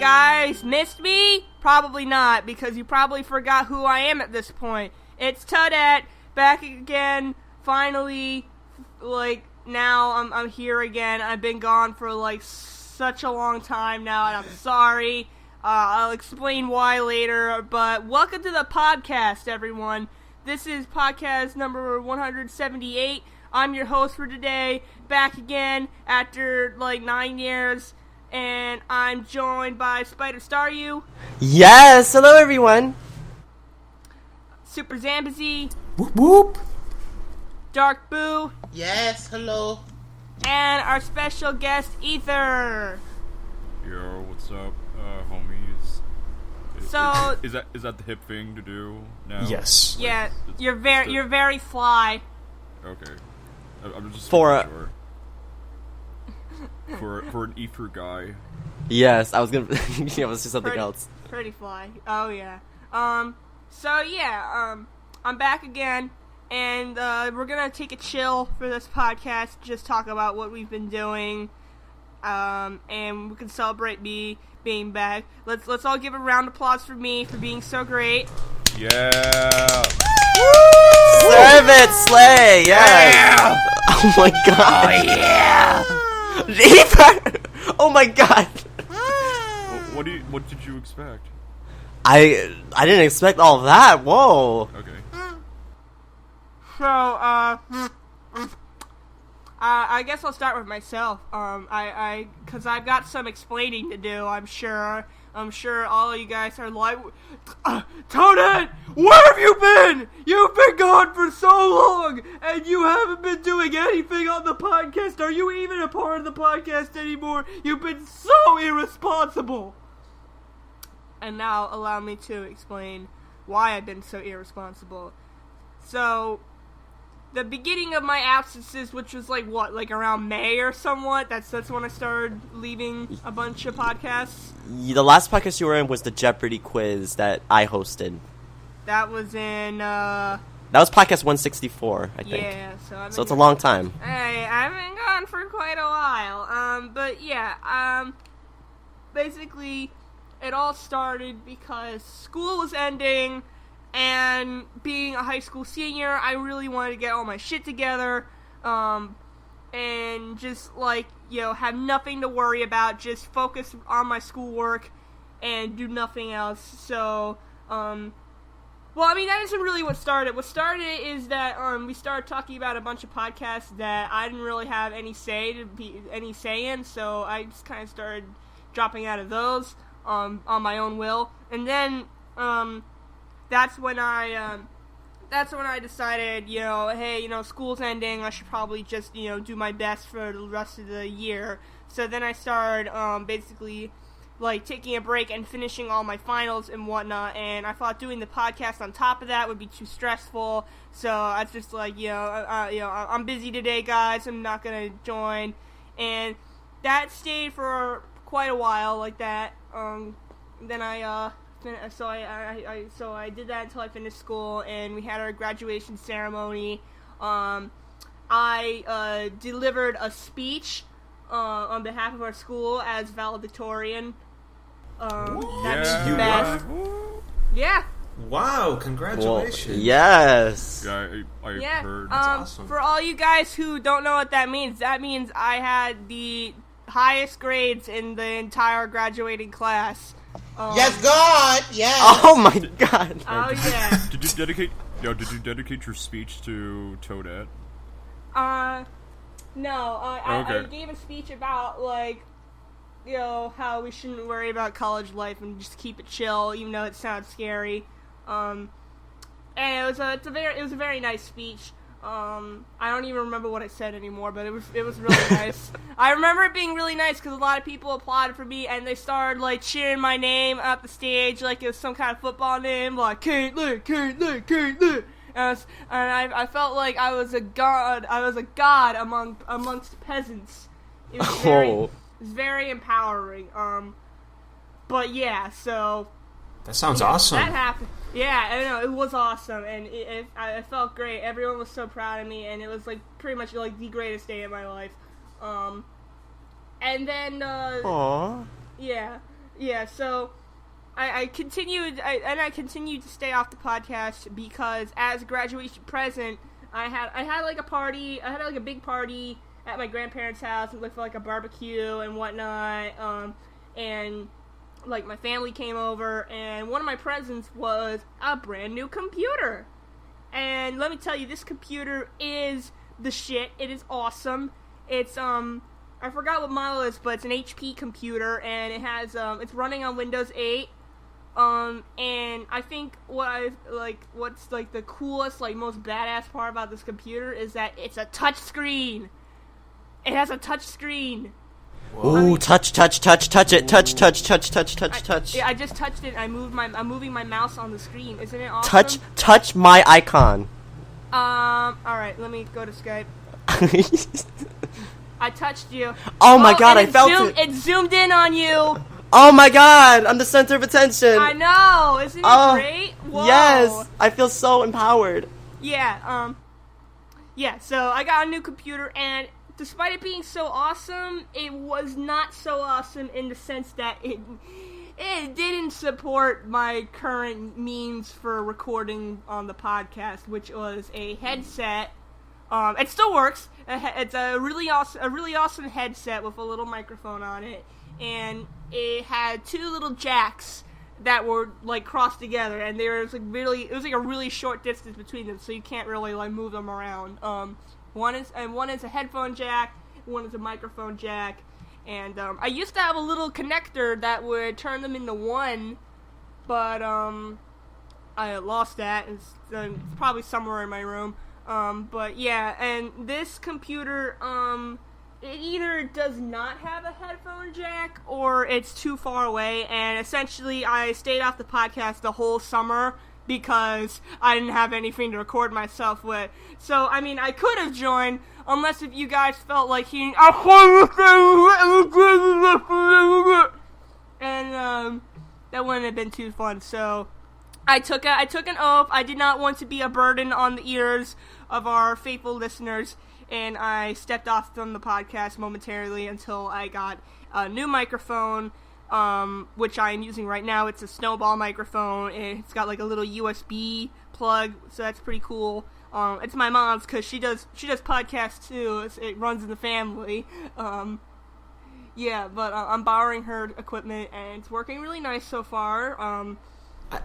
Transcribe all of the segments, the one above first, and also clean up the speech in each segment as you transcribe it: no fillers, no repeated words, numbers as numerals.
guys, missed me? Probably not, because you probably forgot who I am at this point. It's Toadette, back again, finally, now I'm here again. I've been gone for, such a long time now, and I'm sorry. I'll explain why later, but welcome to the podcast, everyone. This is podcast number 178. I'm your host for today, back again after, 9 years. And I'm joined by SpiderStaryu. Yes, hello everyone. SuperZambezi. Whoop whoop. Dark Boo. Yes, hello. And our special guest, Ether. Yo, what's up, homies? So is that the hip thing to do now? Yes. Yeah, you're very fly. Okay. I'm just For sure. For an Ether guy. Yes, I was gonna. It was just something else. Pretty fly. Oh yeah. I'm back again, and we're gonna take a chill for this podcast. Just talk about what we've been doing, and we can celebrate me being back. Let's all give a round of applause for me for being so great. Yeah. Serve it, slay. Yeah. Oh my god. Oh yeah. Ether! Oh my god! What did you expect? I didn't expect all that. Whoa. Okay. So, I guess I'll start with myself. Cause I've got some explaining to do. I'm sure all of you guys are like, Toadette, where have you been? You've been gone for so long, and you haven't been doing anything on the podcast. Are you even a part of the podcast anymore? You've been so irresponsible. And now allow me to explain why I've been so irresponsible. So, the beginning of my absences, which was around May or somewhat, that's when I started leaving a bunch of podcasts. The last podcast you were in was the Jeopardy quiz that I hosted. That was in, That was podcast 164, I think. Yeah, so it's a long time. I've been gone for quite a while. But yeah, basically, it all started because school was ending. And being a high school senior, I really wanted to get all my shit together, and just, have nothing to worry about, just focus on my schoolwork, and do nothing else. So, that isn't really what started. What started is that, we started talking about a bunch of podcasts that I didn't really have any say in, so I just kind of started dropping out of those, on my own will. And then, That's when I decided, hey, school's ending, I should probably just, do my best for the rest of the year. So then I started, basically, taking a break and finishing all my finals and whatnot, and I thought doing the podcast on top of that would be too stressful, so I was just I'm busy today, guys, I'm not gonna join, and that stayed for quite a while like that. Then So I did that until I finished school, and we had our graduation ceremony. I delivered a speech on behalf of our school as valedictorian. That means best. Yeah. Wow! Congratulations. Well, yes. Yeah, I heard. That's awesome. For all you guys who don't know what that means I had the highest grades in the entire graduating class. Yes, God. Yes. Oh my god. Oh yeah. Did you dedicate your speech to Toadette? No. I gave a speech about how we shouldn't worry about college life and just keep it chill, even though it sounds scary. And it was a very nice speech. I don't even remember what I said anymore, but it was really nice. I remember it being really nice because a lot of people applauded for me, and they started cheering my name up the stage like it was some kind of football name, like Caitlin. And I felt like I was a god. I was a god amongst peasants. It was very empowering. But yeah, so That sounds awesome. That happened. Yeah, I know, it was awesome, and I felt great. Everyone was so proud of me, and it was pretty much the greatest day of my life. And then Aww. Yeah, Yeah, so I continued to stay off the podcast because as a graduation present, I had like a party. I had like a big party at my grandparents' house with like a barbecue and whatnot. And like my family came over, and one of my presents was a brand new computer. And let me tell you, this computer is the shit. It is awesome. It's I forgot what model it is, but it's an HP computer, and it has it's running on Windows 8. And I think what's the coolest, like most badass part about this computer is that it's a touch screen. It has a touch screen. Ooh, touch it, touch. Yeah, I just touched it. I'm moving my mouse on the screen. Isn't it awesome? Touch my icon. All right, let me go to Skype. I touched you. Oh my god, I felt it. It zoomed in on you. Oh my god, I'm the center of attention. I know. Isn't it great? Whoa. Yes, I feel so empowered. Yeah. Yeah. So I got a new computer, and despite it being so awesome, it was not so awesome in the sense that it didn't support my current means for recording on the podcast, which was a headset. It still works. It's a really awesome headset with a little microphone on it, and it had two little jacks that were like crossed together, and it was like a really short distance between them, so you can't really like move them around. One is a headphone jack, one is a microphone jack, and I used to have a little connector that would turn them into one, but I lost that. It's probably somewhere in my room. But yeah, and this computer, it either does not have a headphone jack or it's too far away, and essentially I stayed off the podcast the whole summer because I didn't have anything to record myself with. So, I mean, I could have joined, unless if you guys felt like hearing, and, that wouldn't have been too fun, so I took an oath. I did not want to be a burden on the ears of our faithful listeners, and I stepped off from the podcast momentarily until I got a new microphone, which I am using right now. It's a snowball microphone, and it's got like a little USB plug, so that's pretty cool. It's my mom's because she does podcasts too. It runs in the family. Yeah, but I'm borrowing her equipment, and it's working really nice so far.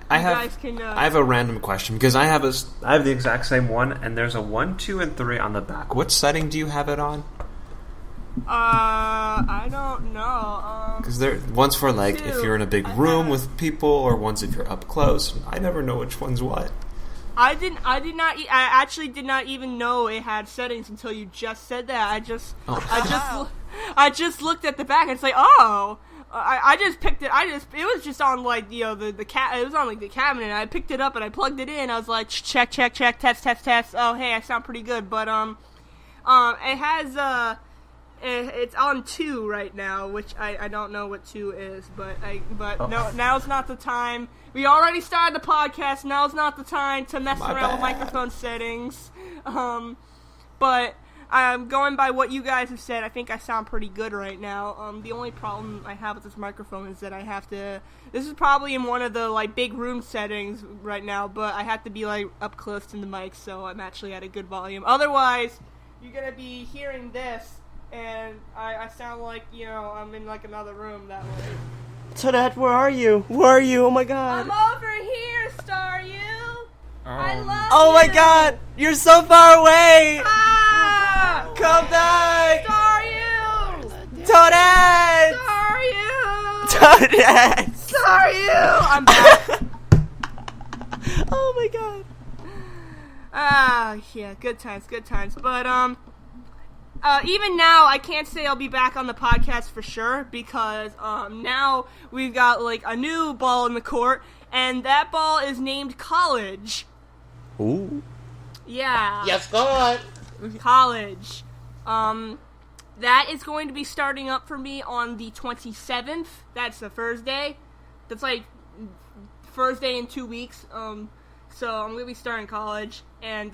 I have a random question because I have the exact same one, and there's a 1, 2, and 3 on the back. What setting do you have it on? I don't know. Because one's for like if you're in a big room with people, or one's if you're up close. I never know which one's what. I actually did not even know it had settings until you just said that. I just looked at the back and it's like, oh. I just picked it. It was just on like it was on like the cabinet. And I picked it up and I plugged it in. I was like, check, test. Oh, hey, I sound pretty good. But it has it's on 2 right now, which I don't know what 2 is. No, now's not the time. We already started the podcast. Now's not the time to mess around with microphone settings. But I'm going by what you guys have said. I think I sound pretty good right now. The only problem I have with this microphone is that I have to. This is probably in one of the like big room settings right now, but I have to be like up close to the mic, so I'm actually at a good volume. Otherwise, you're gonna be hearing this, and I sound like I'm in like another room that way. Toadette, where are you? Oh my god. I'm over here, Staryu. I love Oh you. my god, you're so far away. Come back! Staryu! Toadette! Staryu! I'm back. Oh my god. Yeah, good times. But, even now, I can't say I'll be back on the podcast for sure, because, now we've got, like, a new ball in the court, and that ball is named College. Ooh. Yeah. Yes, God. College. That is going to be starting up for me on the 27th. That's a Thursday. That's like Thursday in 2 weeks. So I'm going to be starting college. And,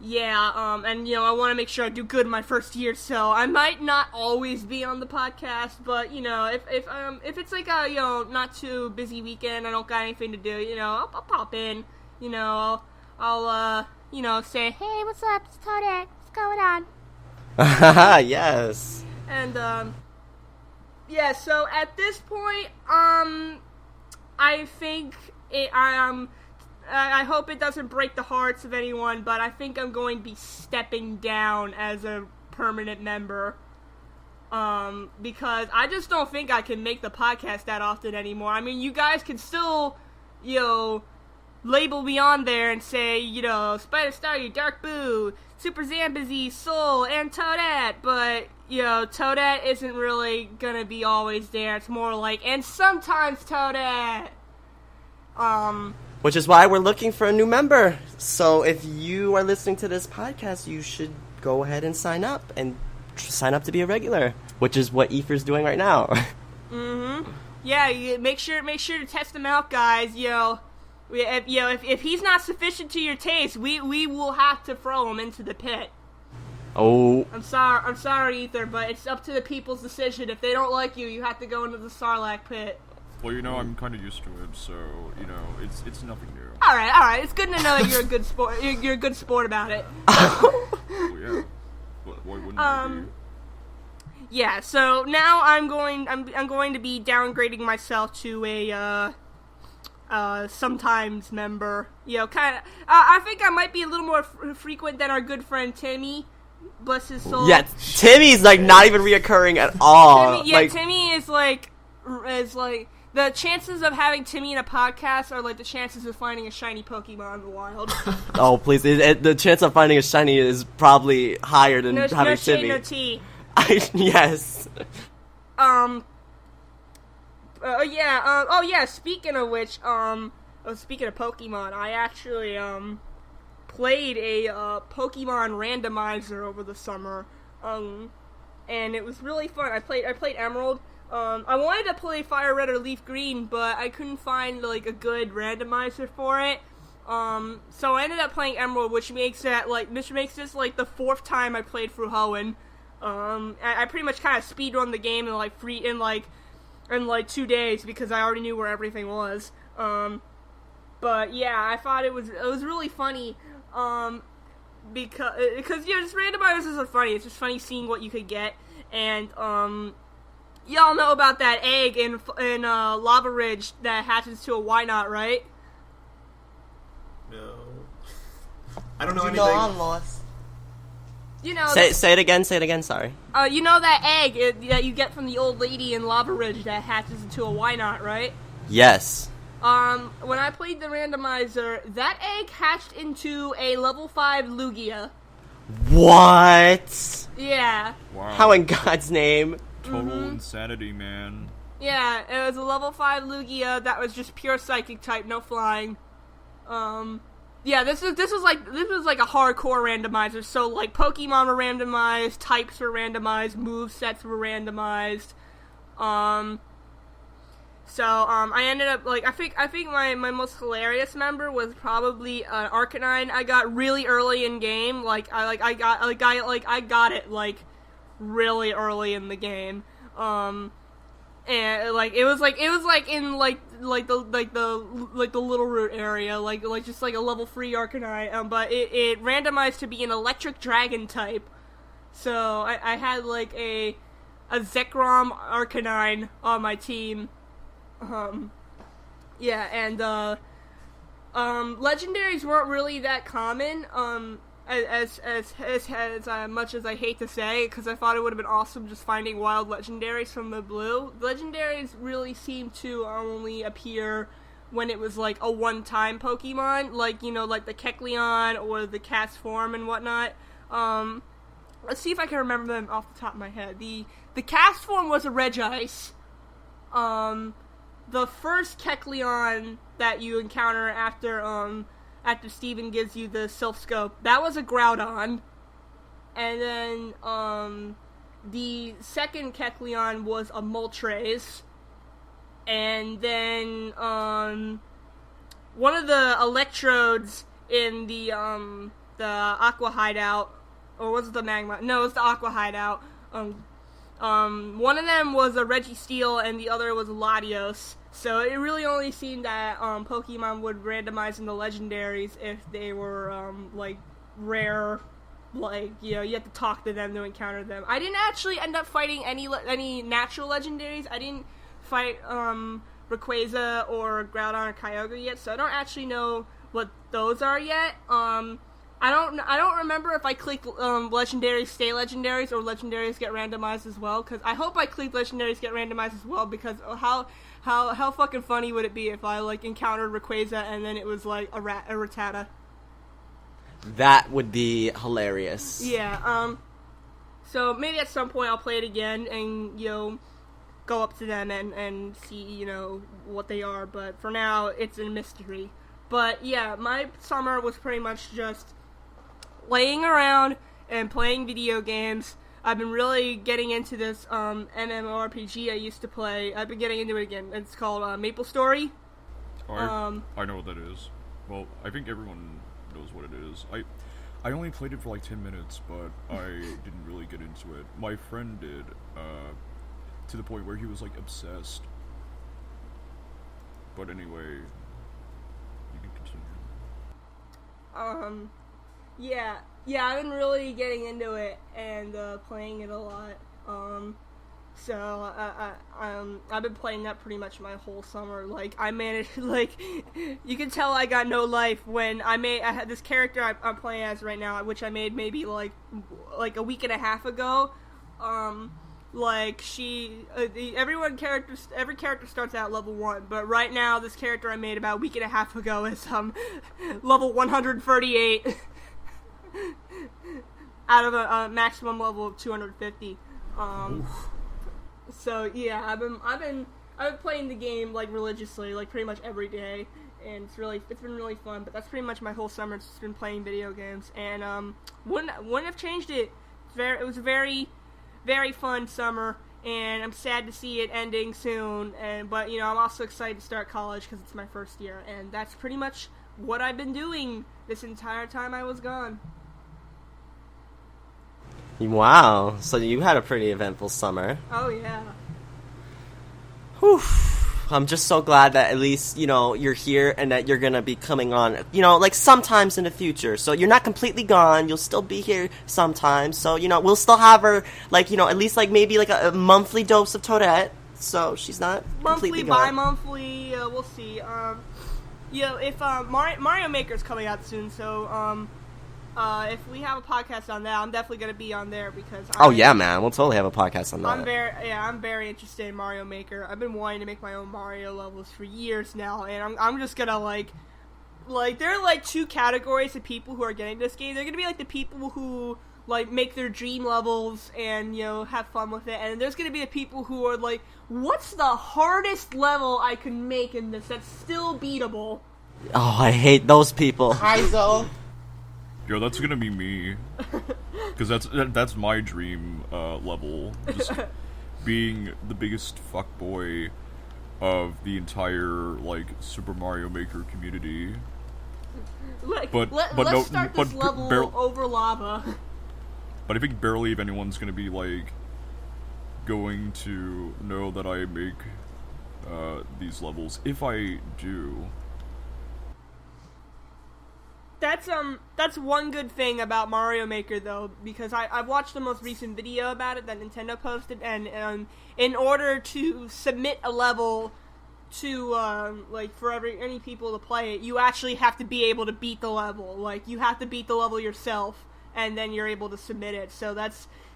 and I want to make sure I do good in my first year, so I might not always be on the podcast, but if it's like a not too busy weekend, I don't got anything to do, I'll pop in, I'll say, hey, what's up, it's Toadette, what's going on? Yes. And so at this point, I think I hope it doesn't break the hearts of anyone, but I think I'm going to be stepping down as a permanent member. Because I just don't think I can make the podcast that often anymore. I mean, you guys can still, label me on there and say, SpiderStaryu, Dark Boo, SuperZambezi, Soul, and Toadette, but, Toadette isn't really gonna be always there. It's more like, and sometimes Toadette. Which is why we're looking for a new member. So if you are listening to this podcast, you should go ahead and sign up to be a regular, which is what Ether's doing right now. Mm-hmm. Yeah, make sure to test him out, guys. If he's not sufficient to your taste, we will have to throw him into the pit. Oh. I'm sorry, Ether, but it's up to the people's decision. If they don't like you, you have to go into the Sarlacc pit. Well, I'm kind of used to it, so it's nothing new. All right. It's good to know that you're a good sport. You're a good sport about it. Well, yeah. Why wouldn't I be? Yeah. So now I'm going to be downgrading myself to a sometimes member. Kind of. I think I might be a little more frequent than our good friend Timmy. Bless his soul. Yeah, Timmy's not even reoccurring at all. Timmy is like. The chances of having Timmy in a podcast are like the chances of finding a shiny Pokemon in the wild. Oh, please. The chance of finding a shiny is probably higher than having Timmy. No tea. Yes. Speaking of which, speaking of Pokemon, I actually, played a, Pokemon randomizer over the summer, and it was really fun. I played Emerald. I wanted to play Fire Red or Leaf Green, but I couldn't find, a good randomizer for it. So I ended up playing Emerald, which makes this, the fourth time I played through Hoenn. I pretty much kind of speedrun the game in 2 days, because I already knew where everything was. But yeah, I thought it was really funny, because just randomizers are funny. It's just funny seeing what you could get, and, y'all know about that egg in Lava Ridge that hatches to a why not, right? No. I don't know anything. I'm lost. Say it again, sorry. You know that egg that you get from the old lady in Lava Ridge that hatches into a why not, right? Yes. When I played the randomizer, that egg hatched into a level 5 Lugia. What? Yeah. Wow. How in God's name? Total insanity, man. Yeah, it was a level 5 Lugia that was just pure psychic type, no flying. Yeah, this was like a hardcore randomizer. So Pokemon were randomized, types were randomized, movesets were randomized. I ended up I think my most hilarious member was probably Arcanine. I got really early in game. I got it really early in the game, and it was in the Little Root area, just a level 3 Arcanine, but it randomized to be an electric dragon type, so I had a Zekrom Arcanine on my team, legendaries weren't really that common, as much as I hate to say, because I thought it would have been awesome just finding wild legendaries from the blue. Legendaries really seem to only appear when it was a one-time Pokemon, the Kecleon or the Castform and whatnot. Let's see if I can remember them off the top of my head. The Castform was a Regice. The first Kecleon that you encounter after Steven gives you the Silph Scope, that was a Groudon. And then, the second Kecleon was a Moltres. And then, one of the Electrodes in the Aqua Hideout, or was it the Magma? No, it was the Aqua Hideout. One of them was a Registeel and the other was a Latios. So it really only seemed that Pokemon would randomize in the legendaries if they were like rare. Like, you have to talk to them to encounter them. I didn't actually end up fighting any natural legendaries. I didn't fight Rayquaza or Groudon or Kyogre yet, so I don't actually know what those are yet. I don't remember if I clicked legendaries stay legendaries or legendaries get randomized as well. Because I hope I clicked legendaries get randomized as well. Because how fucking funny would it be if I like encountered Rayquaza and then it was like a Rattata? That would be hilarious. Yeah. So maybe at some point I'll play it again and go up to them and see what they are. But for now it's a mystery. But yeah, my summer was pretty much just laying around and playing video games. I've been really getting into this MMORPG I used to play. I've been getting into it again. It's called MapleStory. I know what that is. Well, I think everyone knows what it is. I only played it for like 10 minutes, but I didn't really get into it. My friend did, to the point where he was like obsessed. But anyway, you can continue. Yeah, I've been really getting into it and playing it a lot. So I've been playing that pretty much my whole summer. Like I managed, like you can tell I got no life when I had this character I'm playing as right now, which I made maybe like a week and a half ago. Like every character starts out level 1, but right now this character I made about a week and a half ago is level 138 out of a maximum level of 250. So yeah, I've been playing the game like religiously, like pretty much every day, and it's been really fun. But that's pretty much my whole summer. It's just been playing video games, and wouldn't have changed it. It was a very, very fun summer, and I'm sad to see it ending soon. But I'm also excited to start college because it's my first year, and that's pretty much what I've been doing this entire time I was gone. Wow, so you had a pretty eventful summer. Oh yeah. Whew. I'm just so glad that at least, you're here and that you're going to be coming on, like sometimes in the future. So you're not completely gone. You'll still be here sometimes. So, we'll still have her, like, at least like maybe like a monthly dose of Toadette. So she's not completely gone. Bi-monthly, we'll see. If Mario Maker's coming out soon, so if we have a podcast on that, I'm definitely going to be on there because yeah, man, we'll totally have a podcast on that. I'm very interested in Mario Maker. I've been wanting to make my own Mario levels for years now, and I'm just gonna like there are like two categories of people who are getting this game. They're gonna be like the people who like make their dream levels and have fun with it, and there's gonna be the people who are like, what's the hardest level I can make in this that's still beatable? Oh, I hate those people. Kaizo. Yo, that's gonna be me, because that's my dream level, just being the biggest fuckboy of the entire like Super Mario Maker community. Let's start this level over lava. But I think barely if anyone's gonna be like going to know that I make these levels. If I do. That's one good thing about Mario Maker though, because I've watched the most recent video about it that Nintendo posted, and in order to submit a level to like for any people to play it, you actually have to be able to beat the level. Like you have to beat the level yourself, and then you're able to submit it. So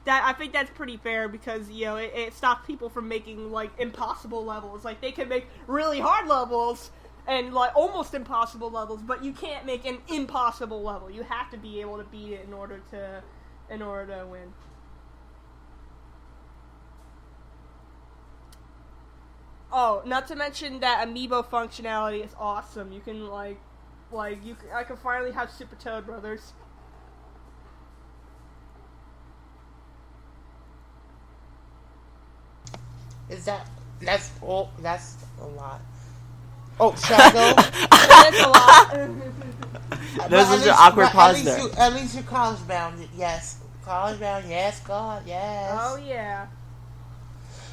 I think that's pretty fair because it stops people from making like impossible levels. Like they can make really hard levels and like almost impossible levels, but you can't make an impossible level. You have to be able to beat it in order to win. Oh, not to mention that amiibo functionality is awesome. You can I can finally have Super Toad Brothers. That's a lot. Oh, Shadow. That's a lot. There's such an awkward pause there. At least you're college bound. Yes. College bound. Yes, God. Yes. Oh, yeah.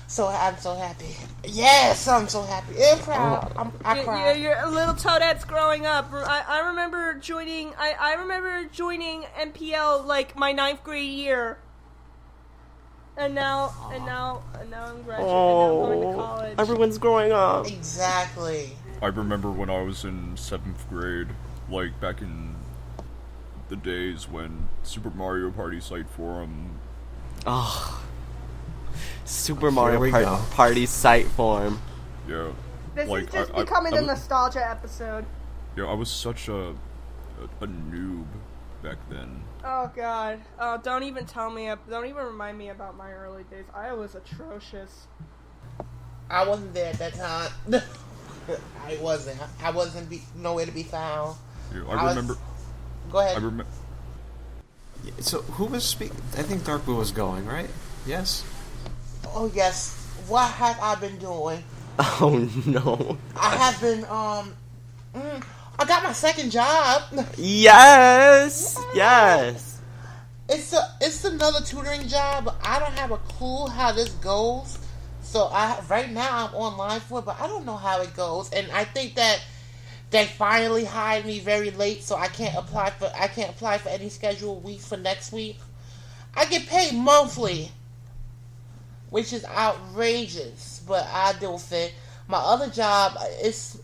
So I'm so happy. Yes, I'm so happy. I'm proud. I cried. Your little Toadette's growing up. I remember joining. I remember joining MPL like my 9th grade year. And now I'm graduating. And now I'm going to college. Everyone's growing up. Exactly. I remember when I was in 7th grade, like back in the days when Super Mario Party Site Forum. Oh, Super Mario Party site form. Yeah. This like, is just becoming a nostalgia episode. Yeah, I was such a noob back then. Oh God! Oh, don't even tell me. Don't even remind me about my early days. I was atrocious. I wasn't there at that time. I wasn't. I wasn't nowhere to be found. Yeah, I remember. Go ahead. So who was speaking? I think Darkblue was going, right? Yes. Oh yes. What have I been doing? Oh no. I have been I got my second job. Yes. Yes. It's another tutoring job, but I don't have a clue how this goes. So right now I'm online for it, but I don't know how it goes. And I think that they finally hired me very late, so I can't apply for any scheduled weeks for next week. I get paid monthly, which is outrageous, but I deal with it. My other job,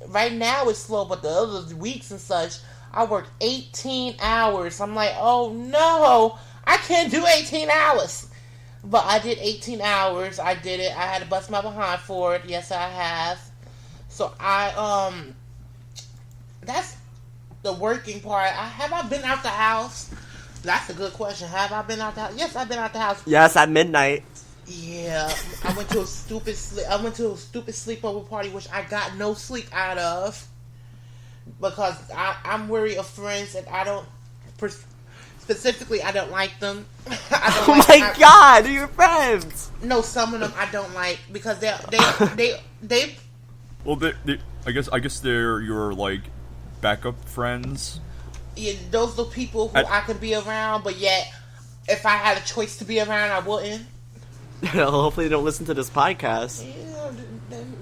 right now it's slow, but the other weeks and such, I work 18 hours. I'm like, oh no, I can't do 18 hours. But I did 18 hours. I did it. I had to bust my behind for it. Yes, I have. So that's the working part. Have I been out the house? That's a good question. Have I been out the house? Yes, I've been out the house. Yes, at midnight. Yeah, I went to a stupid sleepover party, which I got no sleep out of because I'm wary of friends, and I don't specifically. I don't like them. Oh my God, you're friends. No, some of them I don't like because they. Well, I guess they're your like backup friends. Yeah, those are the people who I could be around, but yet if I had a choice to be around, I wouldn't. Hopefully they don't listen to this podcast. Yeah,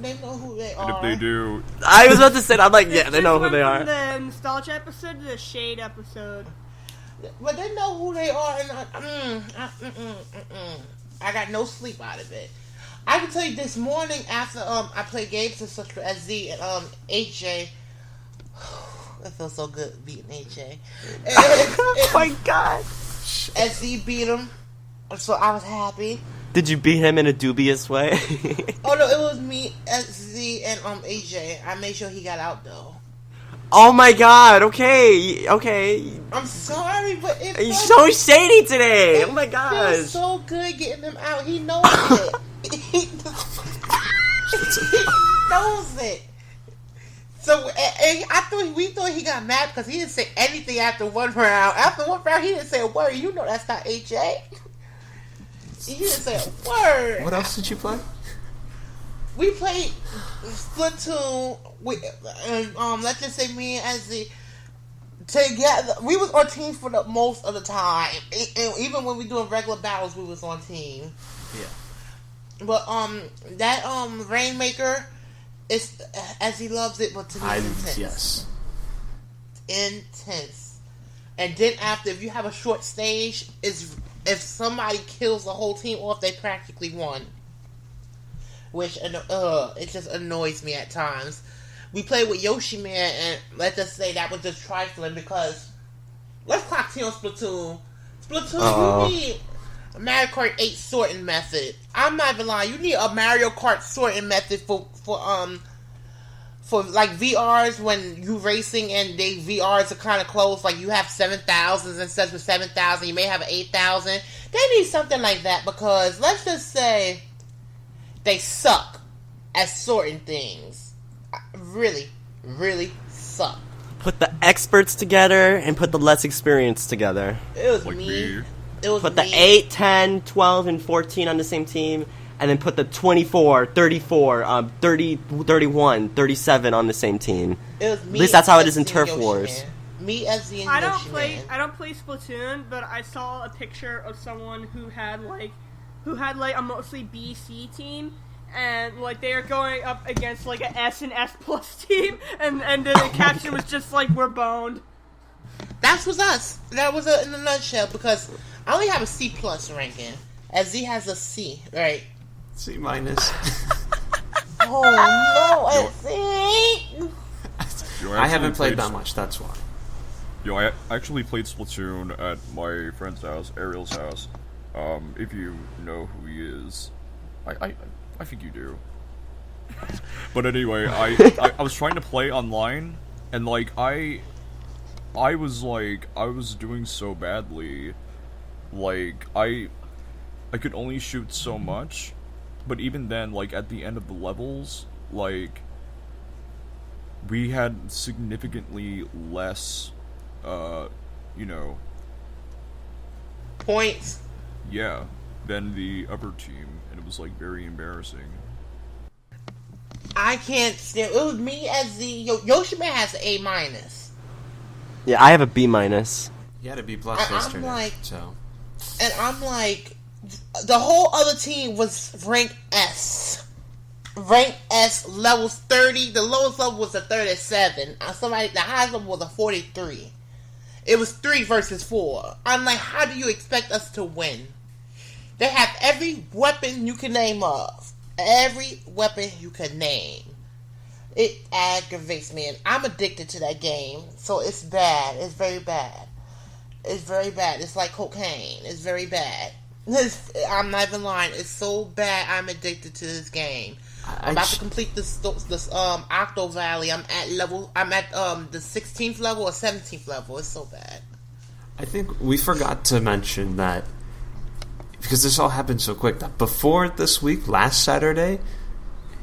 they know who they are. And if they do... I was about to say, I'm like, yeah, they know who they are. From the nostalgia episode to the shade episode. But they know who they are, and I got no sleep out of it. I can tell you this morning after I played games and such for SZ and HJ. That feels so good beating HJ. Oh my God. SZ beat him, so I was happy. Did you beat him in a dubious way? Oh no, it was me, SZ, and AJ. I made sure he got out though. Oh my God! Okay. I'm sorry, but You're so shady today. Oh my gosh! Feels so good getting him out. He knows it. He knows it. So we thought he got mad because he didn't say anything after one round. After one round, he didn't say a word. You know that's not AJ. He didn't say a word. What else did you play? We played Splatoon. Let's just say me and SZ together. We was on team for the most of the time. Even when we doing regular battles, we was on team. Yeah. But that Rainmaker is as he loves it, but to me intense. Yes. Intense. And then after, if you have a short stage, if somebody kills the whole team off, they practically won. Which it just annoys me at times. We played with Yoshi Man, and let's just say that was just trifling because let's clock T on Splatoon. You need a Mario Kart 8 sorting method. I'm not even lying. You need a Mario Kart sorting method for like VRs when you racing and they VRs are kind of close. Like you have 7,000 instead of 7,000. You may have 8,000. They need something like that because let's just say they suck at sorting things. Really, really suck. Put the experts together and put the less experienced together. It was Like me. me. It was Put me. the 8, 10, 12, and 14 on the same team. and then put the 24, 34, 30, 31, 37 on the same team. It was me. At least that's how it is in SZ, Turf Yoshi Wars. Man. Me as the I don't play Splatoon, but I saw a picture of someone who had like a mostly BC team, and like they are going up against like a S and S plus team, and the caption was just like, "We're boned." That was us. That was in a nutshell, because I only have a C plus ranking. As Z has a C, right? C minus. Oh no, SZ! I haven't played that much, that's why. I actually played Splatoon at my friend's house, Ariel's house. If you know who he is. I think you do. But anyway, I was trying to play online, and like I was doing so badly. Like I could only shoot so much, but even then, like at the end of the levels, like we had significantly less Points. Yeah, than the upper team, and it was like very embarrassing. I can't stand. It was me as the Yoshi Man has an A minus. Yeah, I have a B minus. He had a B plus yesterday. Like, so. And I'm like, the whole other team was rank S. Rank S, levels 30. The lowest level was a 37. The highest level was a 43. It was 3 versus 4. I'm like, how do you expect us to win? They have every weapon you can name of. Every weapon you can name. It aggravates me, and I'm addicted to that game. So it's bad. It's very bad. It's very bad. It's like cocaine. It's very bad. I'm not even lying. It's so bad. I'm addicted to this game. I'm about to complete this Octo Valley. I'm at the 16th level or 17th level. It's so bad. I think we forgot to mention that, because this all happened so quick, that before this week, last Saturday,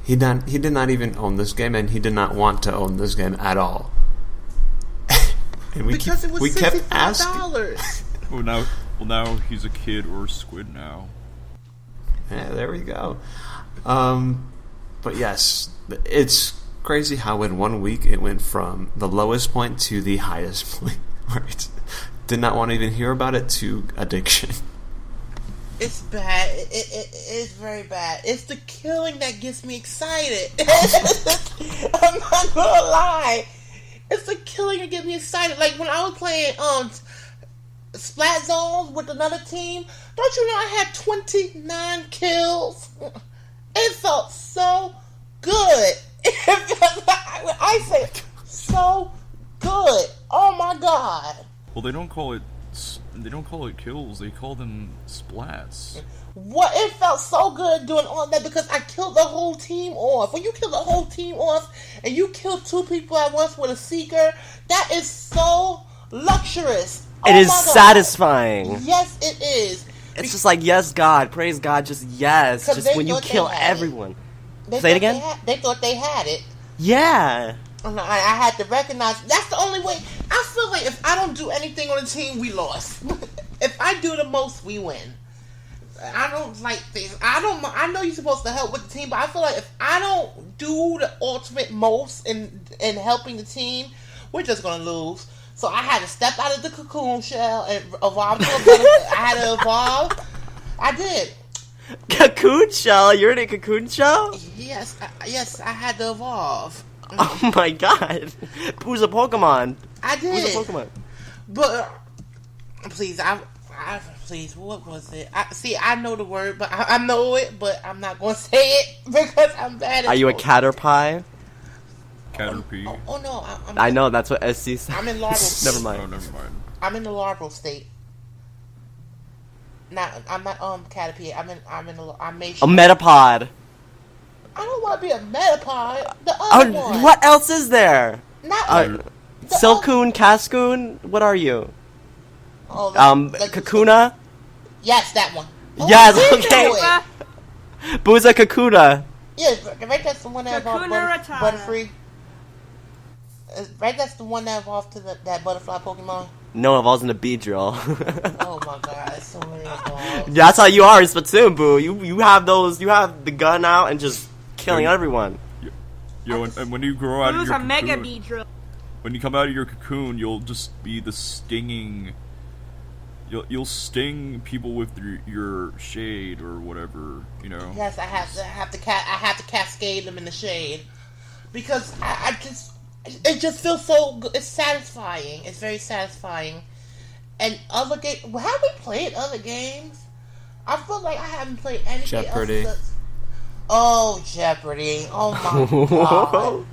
he did not even own this game, and he did not want to own this game at all. And it was $65. Well, now he's a kid or a squid now. Yeah, there we go. But yes, it's crazy how in 1 week it went from the lowest point to the highest point, where it did not want to even hear about it, to addiction. It's bad. It's very bad. It's the killing that gets me excited. I'm not gonna lie. It's the killing that gets me excited. Like when I was playing Splat Zones with another team, don't you know I had 29 kills? It felt so good. I say so good. Oh my god. Well, they don't call it kills. They call them splats. What? It felt so good doing all that, because I killed the whole team off. When you kill the whole team off and you kill 2 people at once with a seeker, that is so luxurious. It is satisfying. Yes, it is. It's just like, yes, God, praise God, just yes. Just when you kill everyone. Say it again? They thought they had it. Yeah. And I had to recognize, that's the only way. I feel like if I don't do anything on the team, we lost. If I do the most, we win. I don't like things. I know you're supposed to help with the team, but I feel like if I don't do the ultimate most in helping the team, we're just going to lose. So I had to step out of the cocoon shell and evolve to a butterfly. I had to evolve. I did. Cocoon shell? You're in a cocoon shell? Yes, I had to evolve. Oh my god. Who's a Pokemon? I did. Who's a Pokemon? But, please, please, what was it? I know the word, but I know it, but I'm not going to say it because I'm bad at it. Are you a Caterpie? Caterpie. Oh no, I know, that's what SC said. I'm in larval state. Never mind. Oh, never mind. I'm in the larval state. I'm not Caterpie. I'm A Metapod. I don't want to be a Metapod. The other one. What else is there? Not Silcoon, Cascoon? What are you? Oh, Kakuna? Yes, that one. Oh, Yes, okay. Booza Kakuna. Yeah, right. That's the one that evolved Kakuna Rattata. Butterfree. Right, that's the one that evolved to that butterfly Pokemon. No, evolves into Beedrill. Oh my god, so many evolves. That's how you are in Splatoon, Boo. You have those. You have the gun out and just killing everyone. Yo, and when you grow out of Boo's your a mega cocoon, Beedrill. when you come out of your cocoon, you'll just be the stinging. You'll sting people with your shade or whatever, you know. Yes, I have to cascade them in the shade because it just feels so good. It's satisfying. It's very satisfying. And other games, have we played other games? I feel like I haven't played anything Jeopardy. else. Oh, Jeopardy! Oh my god,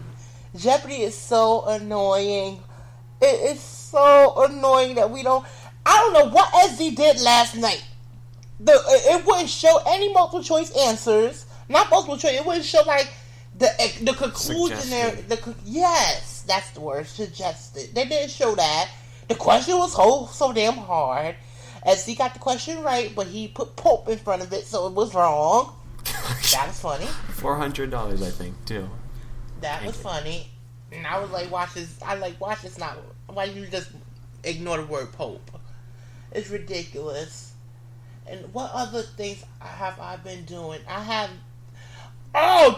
Jeopardy is so annoying. It is so annoying that we don't. I don't know what SD did last night. It wouldn't show any multiple choice answers. Not multiple choice. It wouldn't show like the conclusion there. Yes, that's the word. Suggested. They didn't show that. The question was so damn hard. SD got the question right, but he put Pope in front of it, so it was wrong. That was funny. $400, I think, too. That was funny. And I was like, watch this. Watch this now. Why you just ignore the word Pope? It's ridiculous. And what other things have I been doing?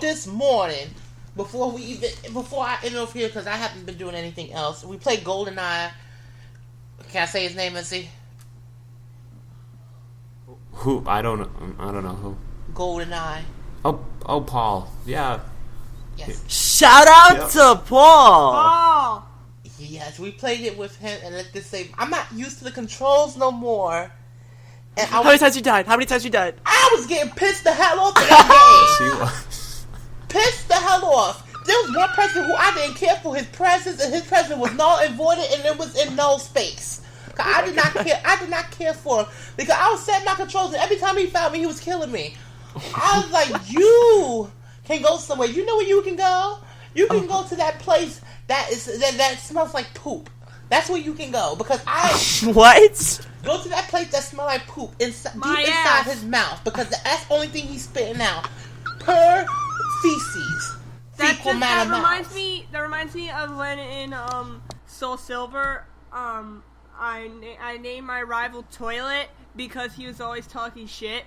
This morning, before I interfere, because I haven't been doing anything else, we played GoldenEye. Can I say his name, let's see? Who? I don't know who. GoldenEye. Oh, Paul. Yeah. Yes. Shout out to Paul. Oh! Yes, we played it with him, and let's just say, I'm not used to the controls no more. And How many times you died? I was getting pissed the hell off in that game. She was. Pissed the hell off. There was one person who I didn't care for his presence, and his presence was null and voided, and it was in no space. I did not care. I did not care for him because I was setting my controls, and every time he found me, he was killing me. I was like, you can go somewhere. You know where you can go? You can go to that place that smells like poop. That's where you can go because What? go to that place that smells like poop deep inside ass. his mouth because that's the only thing he's spitting out. Per feces. That reminds me of when in Soul Silver, I named my rival Toilet because he was always talking shit.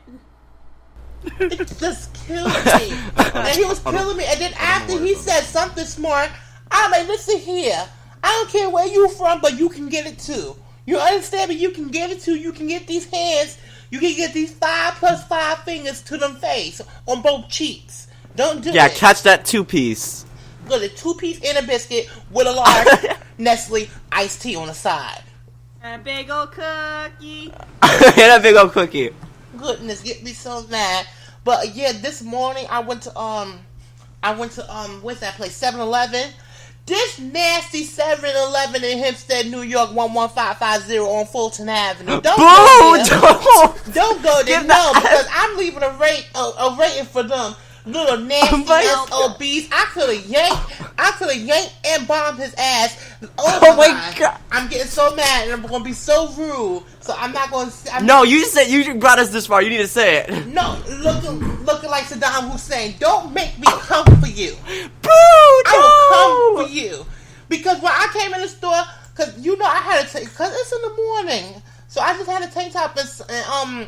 It just killed me. And he was killing me. And then after he said something smart, I'm like, listen here. I don't care where you from, but you can get it too. You understand me? You can get it too. You can get these hands. You can get these 5 + 5 fingers to them face on both cheeks. Don't do it. Yeah, catch that 2-piece. Look, a 2-piece and a biscuit with a large Nestle iced tea on the side. And a big old cookie. And a big old cookie. Goodness, get me so mad. But yeah, this morning I went to what's that place? 7-Eleven. This nasty 7-Eleven in Hempstead, New York, 11550 on Fulton Avenue. Don't go there. Don't go there. No, because I'm leaving a rating for them. Little nasty SOBs. I could have yanked and bombed his ass. Oh my god. I'm getting so mad and I'm going to be so rude. So I'm not going to... No, you brought us this far. You need to say it. No, looking like Saddam Hussein. Don't make me come for you. Boo! I will come for you. Because when I came in the store, because I had to take... Because it's in the morning. So I just had a tank top and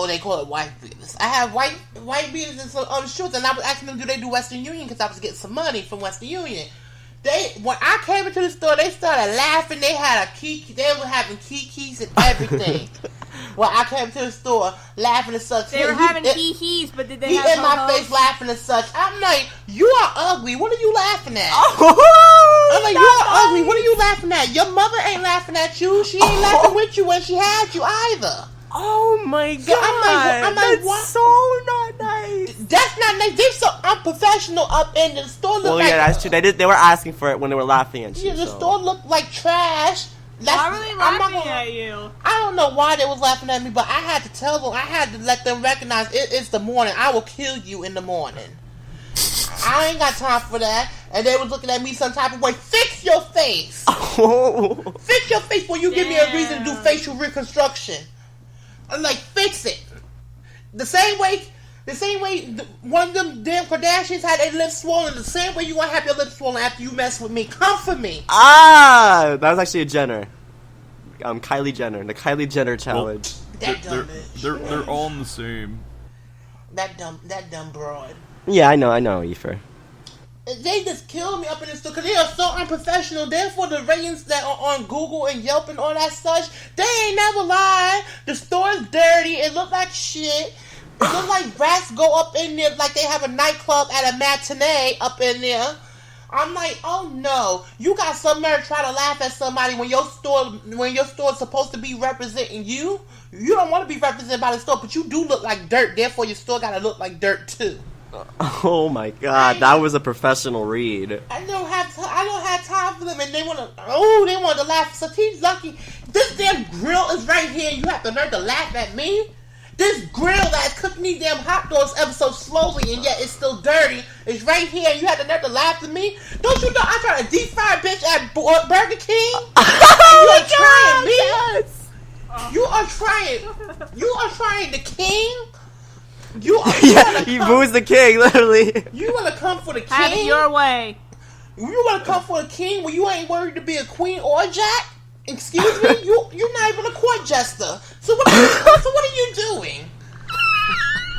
they call it white beaters. I have white beaters and some shorts, and I was asking them, do they do Western Union? Because I was getting some money from Western Union. When I came into the store, they started laughing. They had they were having kikis and everything. When I came to the store, laughing and such. They were having hee-hees, but did they have in my face laughing and such. I'm like, you are ugly. What are you laughing at? I'm like, you are ugly. What are you laughing at? Your mother ain't laughing at you. She ain't laughing with you when she had you either. Oh my god! So I'm like, that's what? so not nice. That's not nice. They're so unprofessional up in the store. Yeah, that's true. They were asking for it when they were laughing at you. Yeah, the store looked like trash. Why were they laughing at you? I don't know why they was laughing at me, but I had to tell them. I had to let them recognize it's the morning. I will kill you in the morning. I ain't got time for that. And they was looking at me some type of way. Fix your face. Fix your face before you give me a reason to do facial reconstruction. I'm like, fix it. The same way The same way one of them damn Kardashians had their lips swollen. The same way you gonna have your lips swollen after you mess with me. Come for me. Ah, that was actually a Jenner. Kylie Jenner, the Kylie Jenner challenge. That dumb bitch. They're all in the same. That dumb broad. Yeah, I know, Aoife. They just killed me up in the store because they are so unprofessional. Therefore, the ratings that are on Google and Yelp and all that such, they ain't never lied. The store's dirty. It look like shit. It look like rats go up in there like they have a nightclub at a matinee up in there. I'm like, oh no, you got some nerve trying to laugh at somebody when your store's supposed to be representing you. You don't want to be represented by the store, but you do look like dirt. Therefore, your store gotta look like dirt too. Oh my god, that was a professional read. I don't have time for them, and they want to laugh. So he's lucky. This damn grill is right here. You have the nerve to laugh at me. This grill that's cooking these damn hot dogs ever so slowly, and yet it's still dirty. It's right here, and you have the nerve to laugh at me. Don't you know I try to deep fry a bitch at Burger King? You are trying me. Yes. You are trying the king. He boos the king, literally. You want to come for the king? Have it your way. You want to come for the king when you ain't worried to be a queen or a jack? Excuse me? You're not even a court jester. So what are you doing?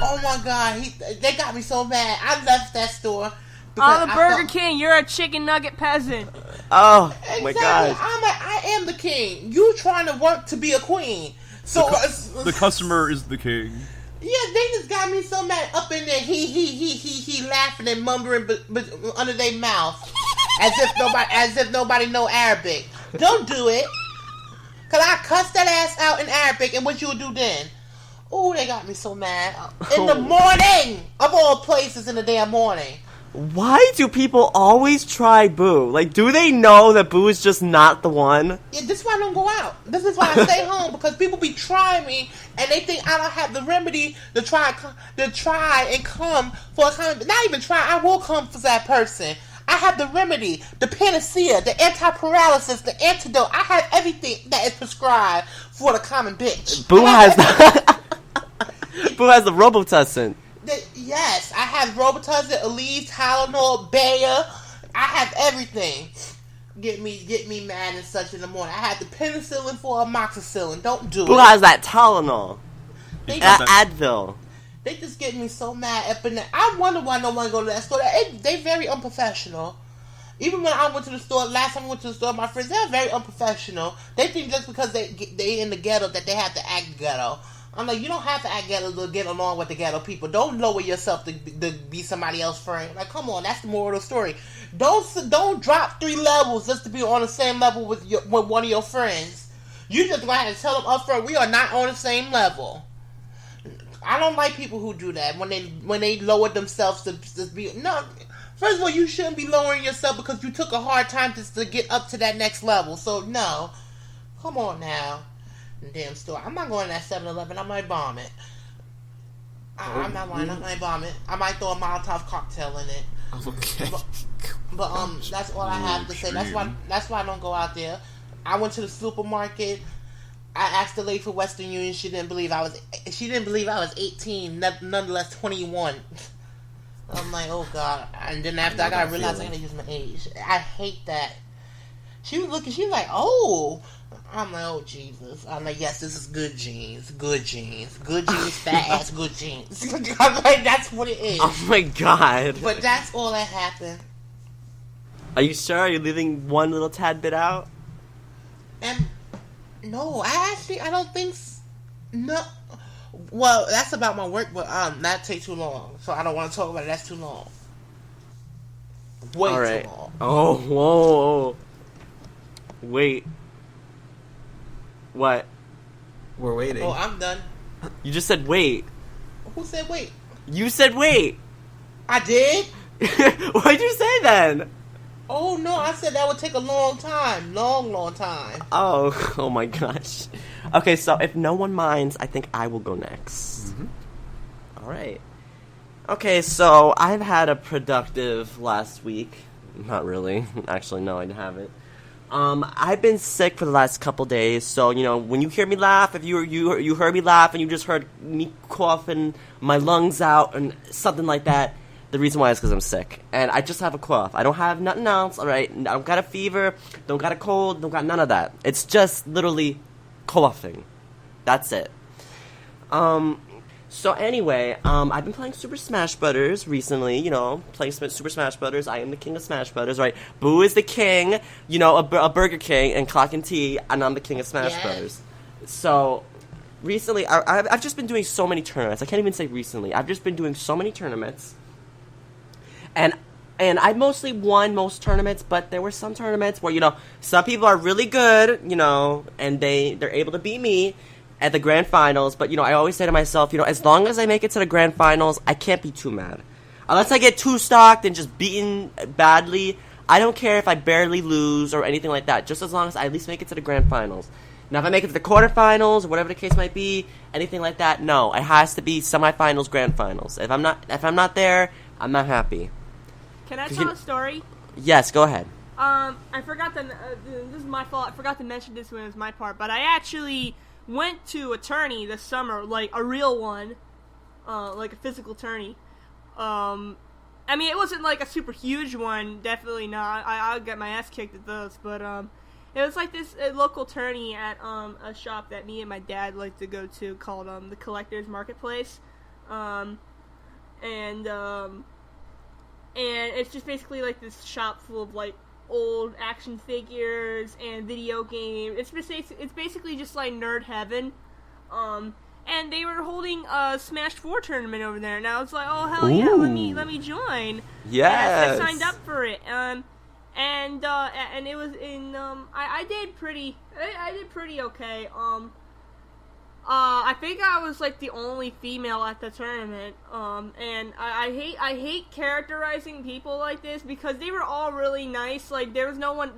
Oh my god, they got me so mad. I left that store. Oh, the Burger King, you're a chicken nugget peasant. Oh exactly. my god. I am the king. You trying to work to be a queen. So The customer is the king. Yeah, they just got me so mad up in there. He laughing and mumbling but under their mouth, as if nobody know Arabic. Don't do it, cause I cuss that ass out in Arabic, and what you would do then? Oh, they got me so mad. In the morning, of all places, in the damn morning. Why do people always try Boo? Like, do they know that Boo is just not the one? Yeah, this is why I don't go out. This is why I stay home, because people be trying me, and they think I don't have the remedy to try and come for a comment. Not even try, I will come for that person. I have the remedy, the panacea, the anti-paralysis, the antidote. I have everything that is prescribed for the common bitch. Boo has Boo has the Robitussin. Yes, I have Robitussin, Aleve, Tylenol, Bayer. I have everything. Get me mad and such in the morning. I have the penicillin for amoxicillin. Don't do Boo it. has that Tylenol. Advil. They just get me so mad up in there. I wonder why no one go to that store. They very unprofessional. Even when I went to the store, last time I went to the store, my friends, they're very unprofessional. They think just because they in the ghetto that they have to act ghetto. I'm like, you don't have to act ghetto to get along with the ghetto people. Don't lower yourself to be somebody else's friend. Like, come on, that's the moral of the story. Don't drop 3 levels just to be on the same level with one of your friends. You just gonna have to tell them up front, we are not on the same level. I don't like people who do that when they lower themselves to be no. First of all, you shouldn't be lowering yourself because you took a hard time just to get up to that next level. So no, come on now, damn store. I'm not going to that 7-Eleven. I might bomb it. I'm not lying. I might bomb it. I might throw a Molotov cocktail in it. Okay. But that's all I have to say. That's why I don't go out there. I went to the supermarket. I asked the lady for Western Union. She didn't believe I was 18, nonetheless 21. I'm like, oh god. And then after I gotta realize I gotta use my age. I hate that. She was looking. She's like, oh. I'm like, oh Jesus. I'm like, yes, this is good jeans, fat ass good jeans. I'm like, that's what it is. Oh my god. But that's all that happened. Are you sure? Are you leaving one little tad bit out? And no, I don't think no. Well, that's about my work, but that take too long, so I don't want to talk about it. That's too long. Way too long. Oh, whoa. Wait. What? We're waiting. Oh, I'm done. You just said wait. Who said wait? You said wait. I did? Why'd you say then? Oh no, I said that would take a long time. Long time. Oh my gosh. Okay, so if no one minds, I think I will go next. Mm-hmm. Alright. Okay, so I've had a productive last week. Not really. Actually, no, I haven't. I've been sick for the last couple days, so, you know, when you hear me laugh, if you heard me laugh and you just heard me coughing my lungs out and something like that, the reason why is because I'm sick. And I just have a cough. I don't have nothing else, alright? I don't got a fever, don't got a cold, don't got none of that. It's just literally coughing. That's it. So anyway, I've been playing Super Smash Brothers recently, you know, playing Super Smash Brothers. I am the king of Smash Brothers, right? Boo is the king, you know, a Burger King and Clock and Tea, and I'm the king of Smash Brothers. So, recently, I've just been doing so many tournaments. I can't even say recently. I've just been doing so many tournaments. And I mostly won most tournaments, but there were some tournaments where, you know, some people are really good, you know, and they're able to beat me at the grand finals, but, you know, I always say to myself, you know, as long as I make it to the grand finals, I can't be too mad. Unless I get too stocked and just beaten badly, I don't care if I barely lose or anything like that, just as long as I at least make it to the grand finals. Now, if I make it to the quarterfinals or whatever the case might be, anything like that, no, it has to be semifinals, grand finals. If I'm not there, I'm not happy. Can I tell a story? Yes, go ahead. I forgot to. This is my fault. I forgot to mention this when it was my part, but I actually went to a tourney this summer, like a real one, like a physical tourney. I mean, it wasn't like a super huge one, definitely not. I'll get my ass kicked at those, but it was like this local tourney at a shop that me and my dad like to go to called the Collector's Marketplace, and it's just basically like this shop full of like old action figures and video games. It's basically just like nerd heaven. And they were holding a Smash 4 tournament over there, and I was like, oh hell yeah, let me join. Yes. And I signed up for it. And it was in I did pretty okay. I think I was like the only female at the tournament. And I hate characterizing people like this because they were all really nice. Like there's no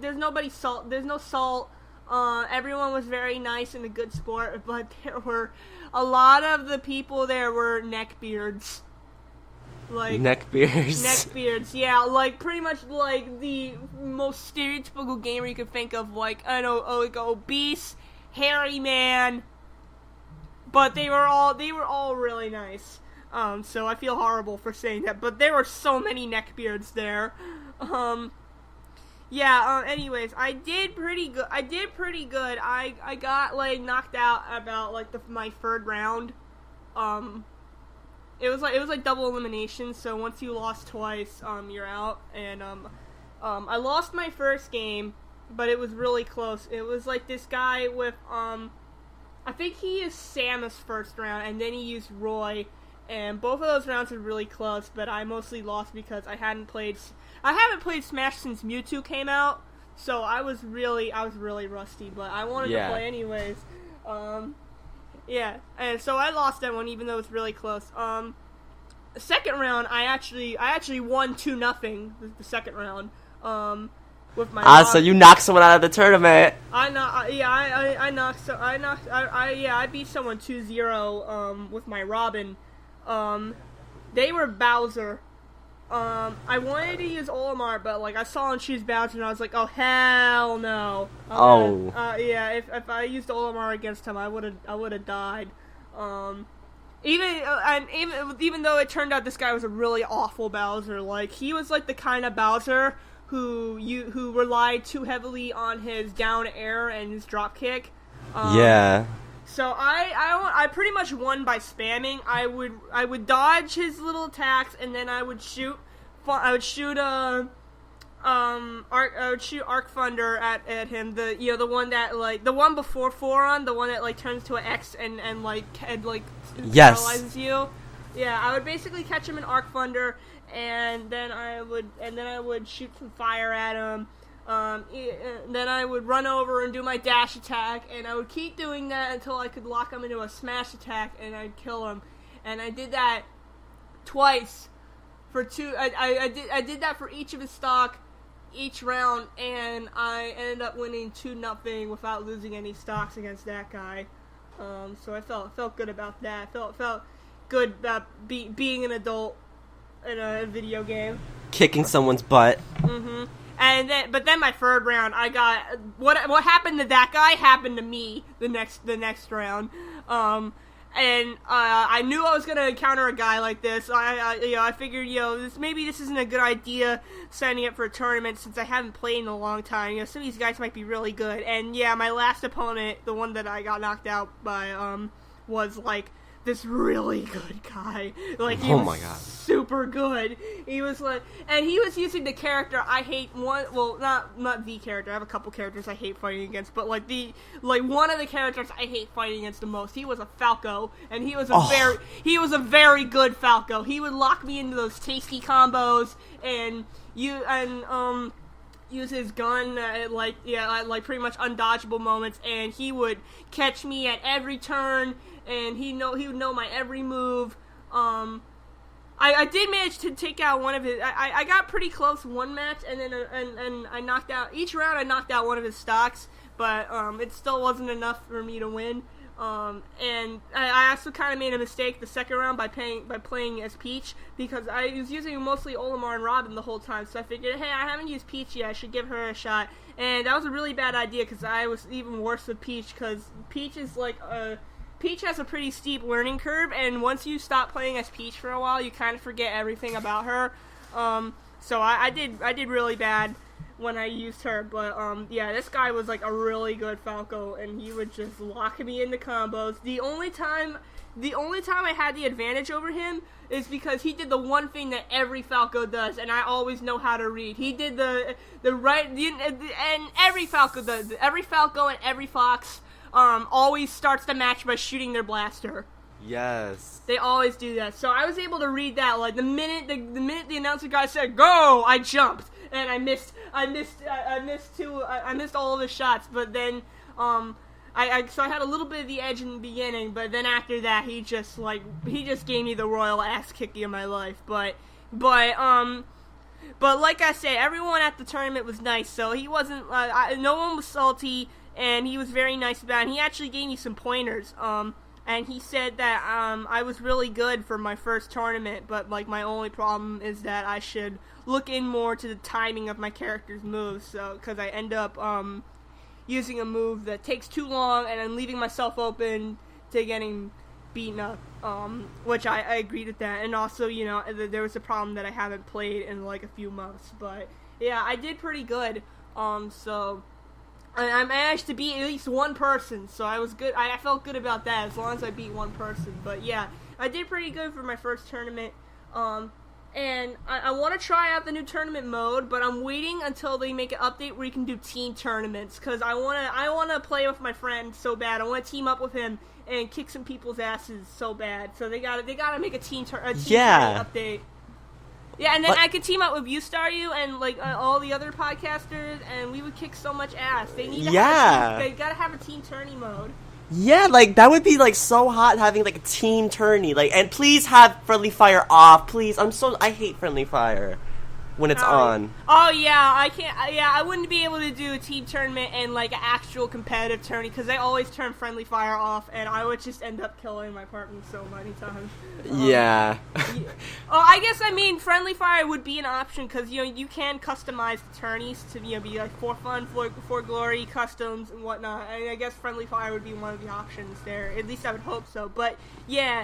salt. Everyone was very nice and a good sport, but there were a lot of the people there were neckbeards. Like neckbeards, yeah, like pretty much like the most stereotypical gamer you could think of, like I don't know, like obese, hairy man. But they were all really nice. So I feel horrible for saying that, but there were so many neckbeards there. Anyways, I did pretty good. I got like knocked out about like my third round. It was like double elimination, so once you lost twice, you're out. And I lost my first game, but it was really close. It was like this guy with I think he used Samus first round, and then he used Roy, and both of those rounds were really close, but I mostly lost because I haven't played Smash since Mewtwo came out, so I was really rusty, but I wanted to play anyways. And so I lost that one, even though it was really close. The second round, I actually won 2-0, the second round, with my so you knocked someone out of the tournament. I beat someone 2-0 with my Robin. They were Bowser. I wanted to use Olimar, but like I saw him choose Bowser, and I was like, oh hell no. If I used Olimar against him, I would have died. Even though it turned out this guy was a really awful Bowser, like he was like the kind of Bowser who relied too heavily on his down air and his drop kick. So I pretty much won by spamming. I would dodge his little attacks, and then I would shoot Arc Thunder at him. The one that like the one before Foron, the one that like turns to an X and paralyzes you. Yeah, I would basically catch him in Arc Thunder, and then I would shoot some fire at him. Then I would run over and do my dash attack, and I would keep doing that until I could lock him into a smash attack, and I'd kill him. And I did that twice for two. I did that for each of his stock, each round, and I ended up winning 2-0 without losing any stocks against that guy. So I felt good about that. Felt good about being an adult in a video game. Kicking someone's butt. Mm-hmm. And but then my third round, I got what happened to that guy happened to me the next round. I knew I was gonna encounter a guy like this. I figured, maybe this isn't a good idea signing up for a tournament since I haven't played in a long time. Some of these guys might be really good. And yeah, my last opponent, the one that I got knocked out by, was like this really good guy. Like, he was super good. He was like, and he was using the character I hate not the character. I have a couple characters I hate fighting against, but one of the characters I hate fighting against the most. He was a Falco, and he was a very good Falco. He would lock me into those tasty combos and use his gun at pretty much undodgeable moments, and he would catch me at every turn, and he would know my every move. I did manage to take out one of his. I got pretty close one match, and then and I knocked out each round. I knocked out one of his stocks, but it still wasn't enough for me to win. And I also kind of made a mistake the second round by playing as Peach, because I was using mostly Olimar and Robin the whole time, so I figured, hey, I haven't used Peach yet, I should give her a shot. And that was a really bad idea, because I was even worse with Peach, because Peach is Peach has a pretty steep learning curve, and once you stop playing as Peach for a while, you kind of forget everything about her. So I did really bad when I used her, but this guy was like a really good Falco, and he would just lock me into combos. The only time I had the advantage over him is because he did the one thing that every Falco does, and I always know how to read. He did and every Falco does. Every Falco and every Fox always starts the match by shooting their blaster. Yes. They always do that. So I was able to read that. Like the minute the announcer guy said go, I jumped and I missed all of his shots. But then I had a little bit of the edge in the beginning. But then after that, he just gave me the royal ass kicking of my life. But like I said, everyone at the tournament was nice. So he wasn't. No one was salty, and he was very nice about it. And he actually gave me some pointers. And he said that I was really good for my first tournament, but like my only problem is that I should look in more to the timing of my character's moves. So, because I end up using a move that takes too long, and I'm leaving myself open to getting beaten up. Which I agreed with that, and also there was a problem that I haven't played in like a few months. But yeah, I did pretty good. So. I managed to beat at least one person, so I was good. I felt good about that as long as I beat one person. But yeah, I did pretty good for my first tournament. And I want to try out the new tournament mode, but I'm waiting until they make an update where you can do team tournaments, because I wanna play with my friend so bad. I want to team up with him and kick some people's asses so bad. So they gotta make a team tournament update. Yeah, and then I could team up with SpiderStaryu and like all the other podcasters, and we would kick so much ass. They need to they gotta have a team tourney mode. Yeah, like that would be like so hot having like a team tourney. Like, and please have friendly fire off, please. I hate friendly fire when it's on. Oh yeah, I can't. Yeah, I wouldn't be able to do a team tournament and like an actual competitive tourney because they always turn friendly fire off, and I would just end up killing my partner so many times. Yeah. Oh, I guess friendly fire would be an option because you can customize the tourneys to be like for fun, for glory, customs and whatnot. And I guess friendly fire would be one of the options there. At least I would hope so. But yeah.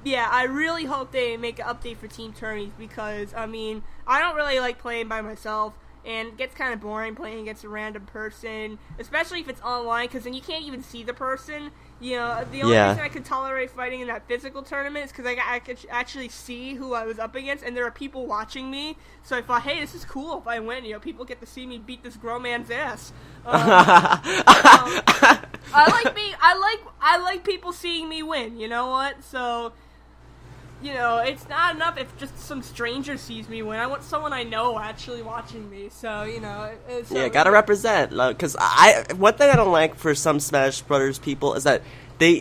Yeah, I really hope they make an update for team tourneys because, I don't really like playing by myself, and it gets kind of boring playing against a random person, especially if it's online, because then you can't even see the person. The only reason I could tolerate fighting in that physical tournament is because I could actually see who I was up against, and there are people watching me, so I thought, hey, this is cool if I win, people get to see me beat this grown man's ass. I like people seeing me win, you know what? So... it's not enough if just some stranger sees me win. I want someone I know actually watching me. So, gotta represent. Because one thing I don't like for some Smash Brothers people is that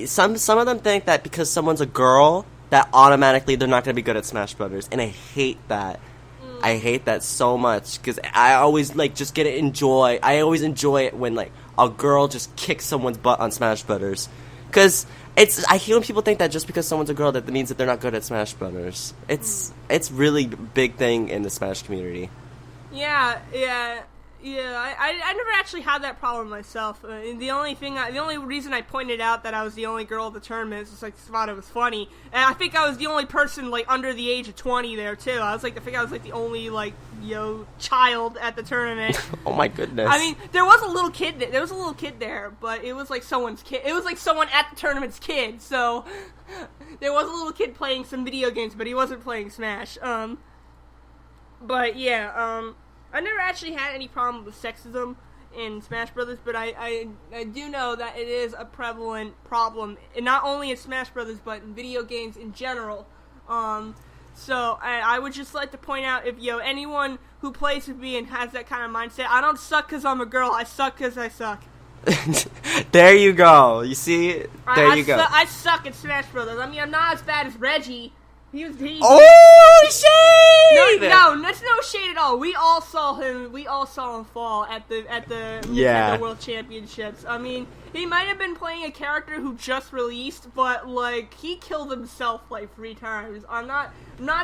some of them think that because someone's a girl, that automatically they're not gonna be good at Smash Brothers, and I hate that. I hate that so much because I always just enjoy. I always enjoy it when a girl just kicks someone's butt on Smash Brothers, because. I hear when people think that just because someone's a girl that means that they're not good at Smash Brothers. It's really a big thing in the Smash community. Yeah. I never actually had that problem myself. The only reason I pointed out that I was the only girl at the tournament is just like thought it was funny, and I think I was the only person like under the age of 20 there too. I think I was like the only like child at the tournament. Oh my goodness! I mean, there was a little kid. There was a little kid there, but it was like someone's kid. It was like someone at the tournament's kid. So there was a little kid playing some video games, but he wasn't playing Smash. But yeah. I never actually had any problem with sexism in Smash Brothers, but I do know that it is a prevalent problem, and not only in Smash Brothers, but in video games in general. So I would just like to point out, if anyone who plays with me and has that kind of mindset, I don't suck because I'm a girl. I suck because I suck. There you go. You see? There you go. I suck at Smash Brothers. I mean, I'm not as bad as Reggie. Oh, shade! No, that's no shade at all. We all saw him fall at the Nintendo World Championships. I mean, he might have been playing a character who just released, but like he killed himself like 3 times. I'm not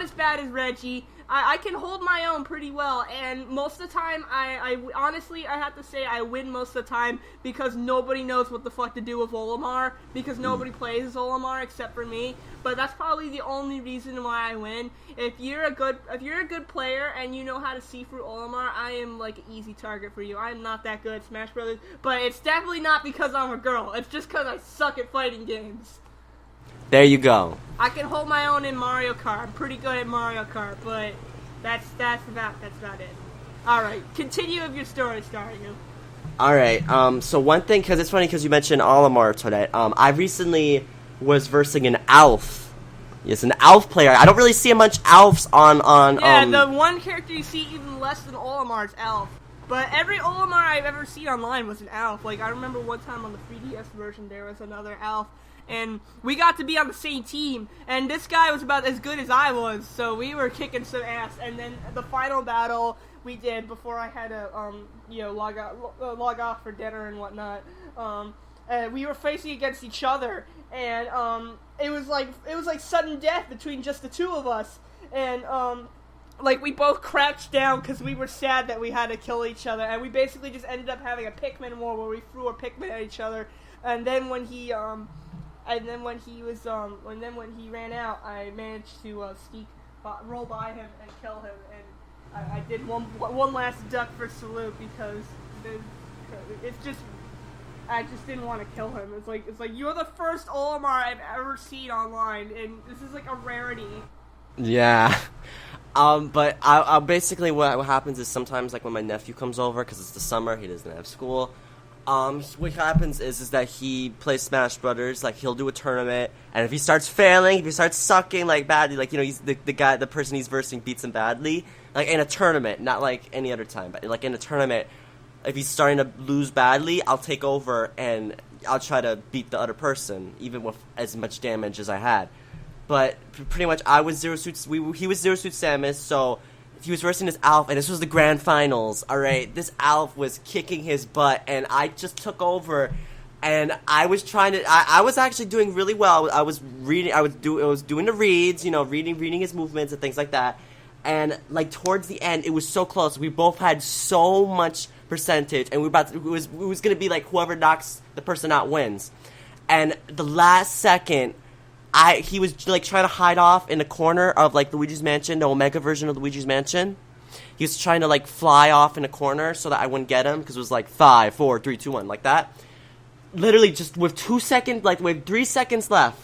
as bad as Reggie. I can hold my own pretty well, and most of the time, I honestly, I have to say I win most of the time because nobody knows what the fuck to do with Olimar, because nobody plays as Olimar except for me. But that's probably the only reason why I win. If you're a good player and you know how to see through Olimar, I am like an easy target for you. I'm not that good at Smash Brothers, but it's definitely not because I'm a girl. It's just because I suck at fighting games. There you go. I can hold my own in Mario Kart. I'm pretty good at Mario Kart, but that's about it. All right, continue with your story, Staryu. All right. So one thing, because it's funny because you mentioned Olimar, Toadette. I recently was versing an Alf. Yes, an Alf player. I don't really see much Alfs on. Yeah, the one character you see even less than Olimar is Alf. But every Olimar I've ever seen online was an Alf. Like, I remember one time on the 3DS version there was another Alf. And we got to be on the same team, and this guy was about as good as I was, so we were kicking some ass. And then the final battle we did before I had to, log off for dinner and whatnot. We were facing against each other, and it was like sudden death between just the two of us. And like we both crouched down because we were sad that we had to kill each other, and we basically just ended up having a Pikmin war where we threw a Pikmin at each other. And then when he ran out, I managed to roll by him and kill him, and I did one last duck for salute because I just didn't want to kill him. It's like you're the first Olimar I've ever seen online, and this is like a rarity. Yeah. But I basically what happens is sometimes like when my nephew comes over because it's the summer, he doesn't have school. What happens is that he plays Smash Brothers. Like he'll do a tournament, and if he starts failing, if he starts sucking like badly, like he's the person he's versing beats him badly. Like in a tournament, not like any other time, but like in a tournament, if he's starting to lose badly, I'll take over and I'll try to beat the other person, even with as much damage as I had. But pretty much, I was Zero Suit. He was Zero Suit Samus, so. He was versing his Alf, and this was the grand finals, alright? This Alf was kicking his butt, and I just took over, and I was trying to, I was actually doing really well. I was doing the reads, reading his movements and things like that, and, like, towards the end, it was so close. We both had so much percentage, and it was gonna be, like, whoever knocks the person out wins. And the last second, he was, like, trying to hide off in the corner of, like, Luigi's Mansion, the Omega version of Luigi's Mansion. He was trying to, like, fly off in a corner so that I wouldn't get him, because it was, like, 5, 4, 3, 2, 1, like that. Literally, just with 3 seconds left,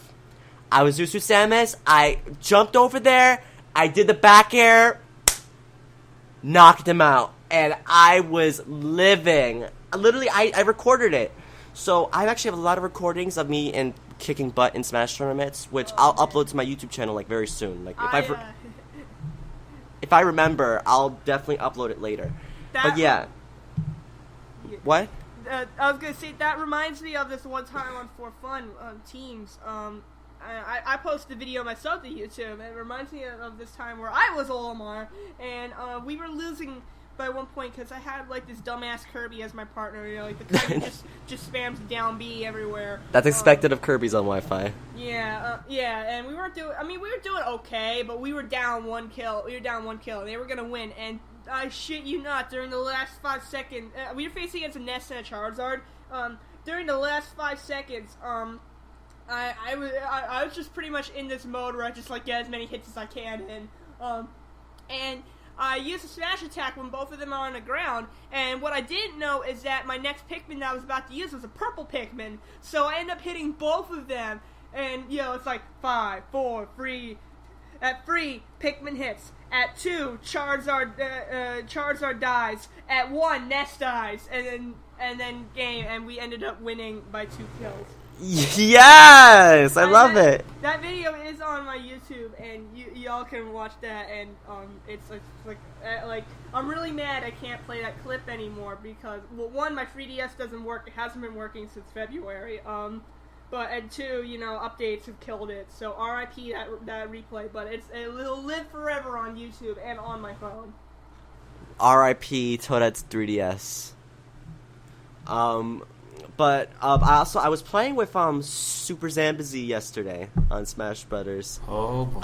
I was Zuzu Samus, I jumped over there, I did the back air, knocked him out, and I was living. Literally, I recorded it. So, I actually have a lot of recordings of me and kicking butt in Smash tournaments, which I'll upload to my YouTube channel like very soon. Like if I remember, I'll definitely upload it later. But yeah. What? I was gonna say that reminds me of this one time on For Fun Teams. I posted a video myself to YouTube. It reminds me of this time where I was Olimar, and we were losing by one point because I had like this dumbass Kirby as my partner. Like the Kirby just spams down B everywhere. That's expected of Kirby's on Wi-Fi. Yeah, and we were doing okay, but we were down one kill. And they were gonna win, and I shit you not, during the last 5 seconds, we were facing against a Nest and a Charizard. During the last 5 seconds, I was just pretty much in this mode where I just like get as many hits as I can in, and I used a smash attack when both of them are on the ground, and what I didn't know is that my next Pikmin that I was about to use was a purple Pikmin, so I end up hitting both of them, and, it's like 5, 4, 3, at 3, Pikmin hits, at 2, Charizard dies, at 1, Nest dies, and then game, and we ended up winning by 2 kills. Yes, I love it. That video is on my YouTube, and y'all can watch that. And it's like I'm really mad I can't play that clip anymore because, well, one, my 3DS doesn't work. It hasn't been working since February. And 2, updates have killed it. So RIP that replay, but it'll live forever on YouTube and on my phone. RIP Toadette's 3DS. But I was playing with SuperZambezi yesterday on Smash Brothers. Oh boy.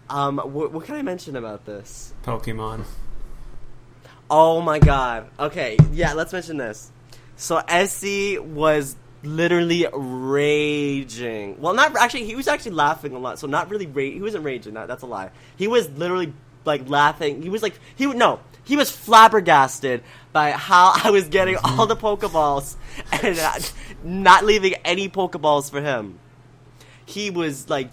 What can I mention about this? Pokemon. Oh my god. Okay, yeah, let's mention this. So SC was literally raging. Well, not actually. He was actually laughing a lot. So not really. He wasn't raging. That's a lie. He was literally like laughing. He was like he was flabbergasted by how I was getting all the Pokeballs and not leaving any Pokeballs for him. He was like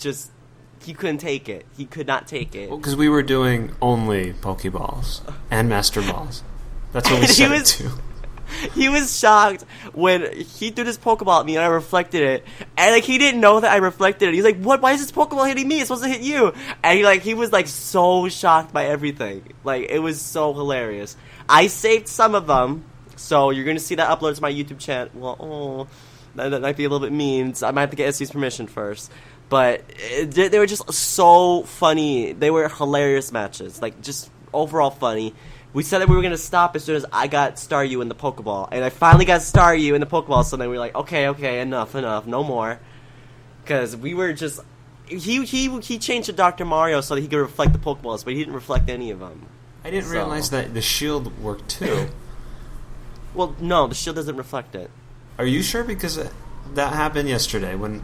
he couldn't take it. He could not take it. Well, because we were doing only Pokeballs and Master Balls. That's what we set it to. He was shocked when he threw this Pokeball at me and I reflected it. And he didn't know that I reflected it. He's like, "What? Why is this Pokeball hitting me? It's supposed to hit you." And he was so shocked by everything. It was so hilarious. I saved some of them, so you're gonna see that uploaded to my YouTube channel. Well, that might be a little bit mean. So I might have to get SC's permission first. But they were just so funny. They were hilarious matches. Just overall funny. We said that we were going to stop as soon as I got Staryu in the Pokeball. And I finally got Staryu in the Pokeball, so then we were like, okay, enough, no more. Because we were just... He changed to Dr. Mario so that he could reflect the Pokeballs, but he didn't reflect any of them. I didn't realize that the shield worked too. Well, no, the shield doesn't reflect it. Are you sure? Because that happened yesterday when...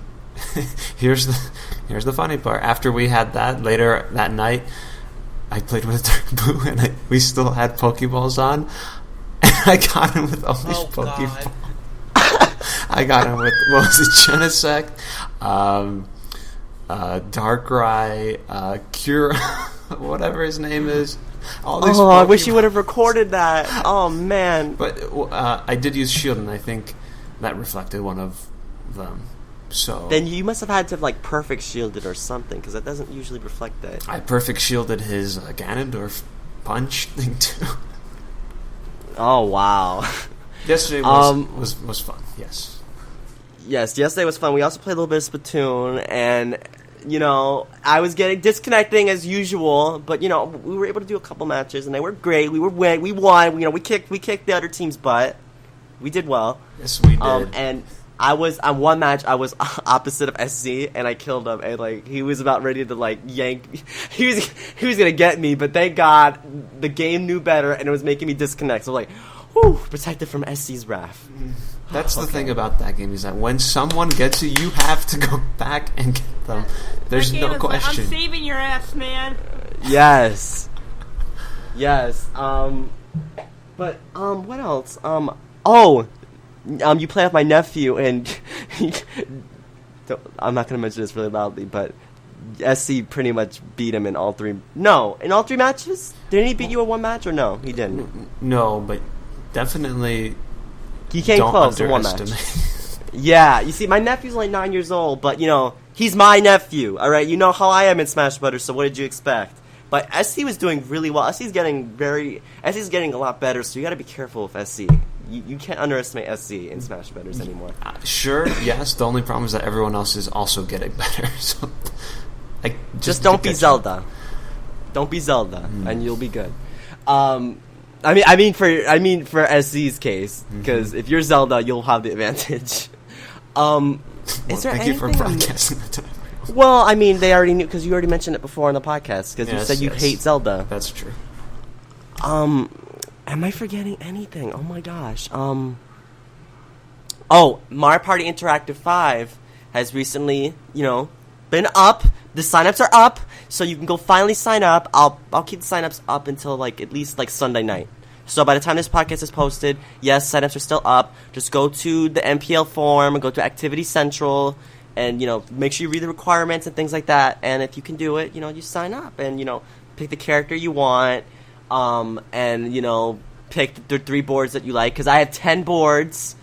here's the funny part. After we had that, later that night... I played with Dark Blue, and we still had Pokeballs on, and I got him with all these Pokeballs. I got him with, what was it, Genesect, Darkrai, Cure, whatever his name is. All these I wish you would have recorded that. Oh, man. But I did use Shield, and I think that reflected one of them. So then you must have had to perfect shield it or something, because that doesn't usually reflect that. I perfect shielded his Ganondorf punch thing too. Oh wow! Yesterday was fun. Yes, yesterday was fun. We also played a little bit of Splatoon, and I was disconnecting as usual, but we were able to do a couple matches, and they were great. We won. We kicked the other team's butt. We did well. Yes, we did. And on one match, I was opposite of SC, and I killed him, and he was about ready to yank. He was gonna get me, but thank God the game knew better, and it was making me disconnect. So whew, protected from SC's wrath. That's the thing about that game, is that when someone gets you, you have to go back and get them. There's no question. I'm saving your ass, man. Yes. But what else? You play with my nephew, and I'm not going to mention this really loudly, but SC pretty much beat him in all three. No, in all three matches? Didn't he beat you in one match, or no? He didn't. No, but definitely. He came close in one match. Yeah, you see, my nephew's only 9 years old, but he's my nephew. All right, you know how I am in Smash Brothers. So what did you expect? But SC was doing really well. SC's getting a lot better. So you got to be careful with SC. You can't underestimate SC in Smash Brothers anymore. Sure, yes. The only problem is that everyone else is also getting better. So, just don't be Zelda. Don't be Zelda, and you'll be good. I mean for SC's case, because if you're Zelda, you'll have the advantage. Is there thank anything? You for broadcasting that to everyone. Well, I mean, they already knew, because you already mentioned it before on the podcast, because you said you hate Zelda. That's true. Am I forgetting anything? Oh my gosh. Oh, Mario Party Interactive 5 has recently, been up. The signups are up, so you can go finally sign up. I'll keep the signups up until at least Sunday night. So by the time this podcast is posted, yes, signups are still up. Just go to the MPL form, go to Activity Central, and make sure you read the requirements and things like that. And if you can do it, you sign up and pick the character you want, and pick the 3 boards that you like. Because I have 10 boards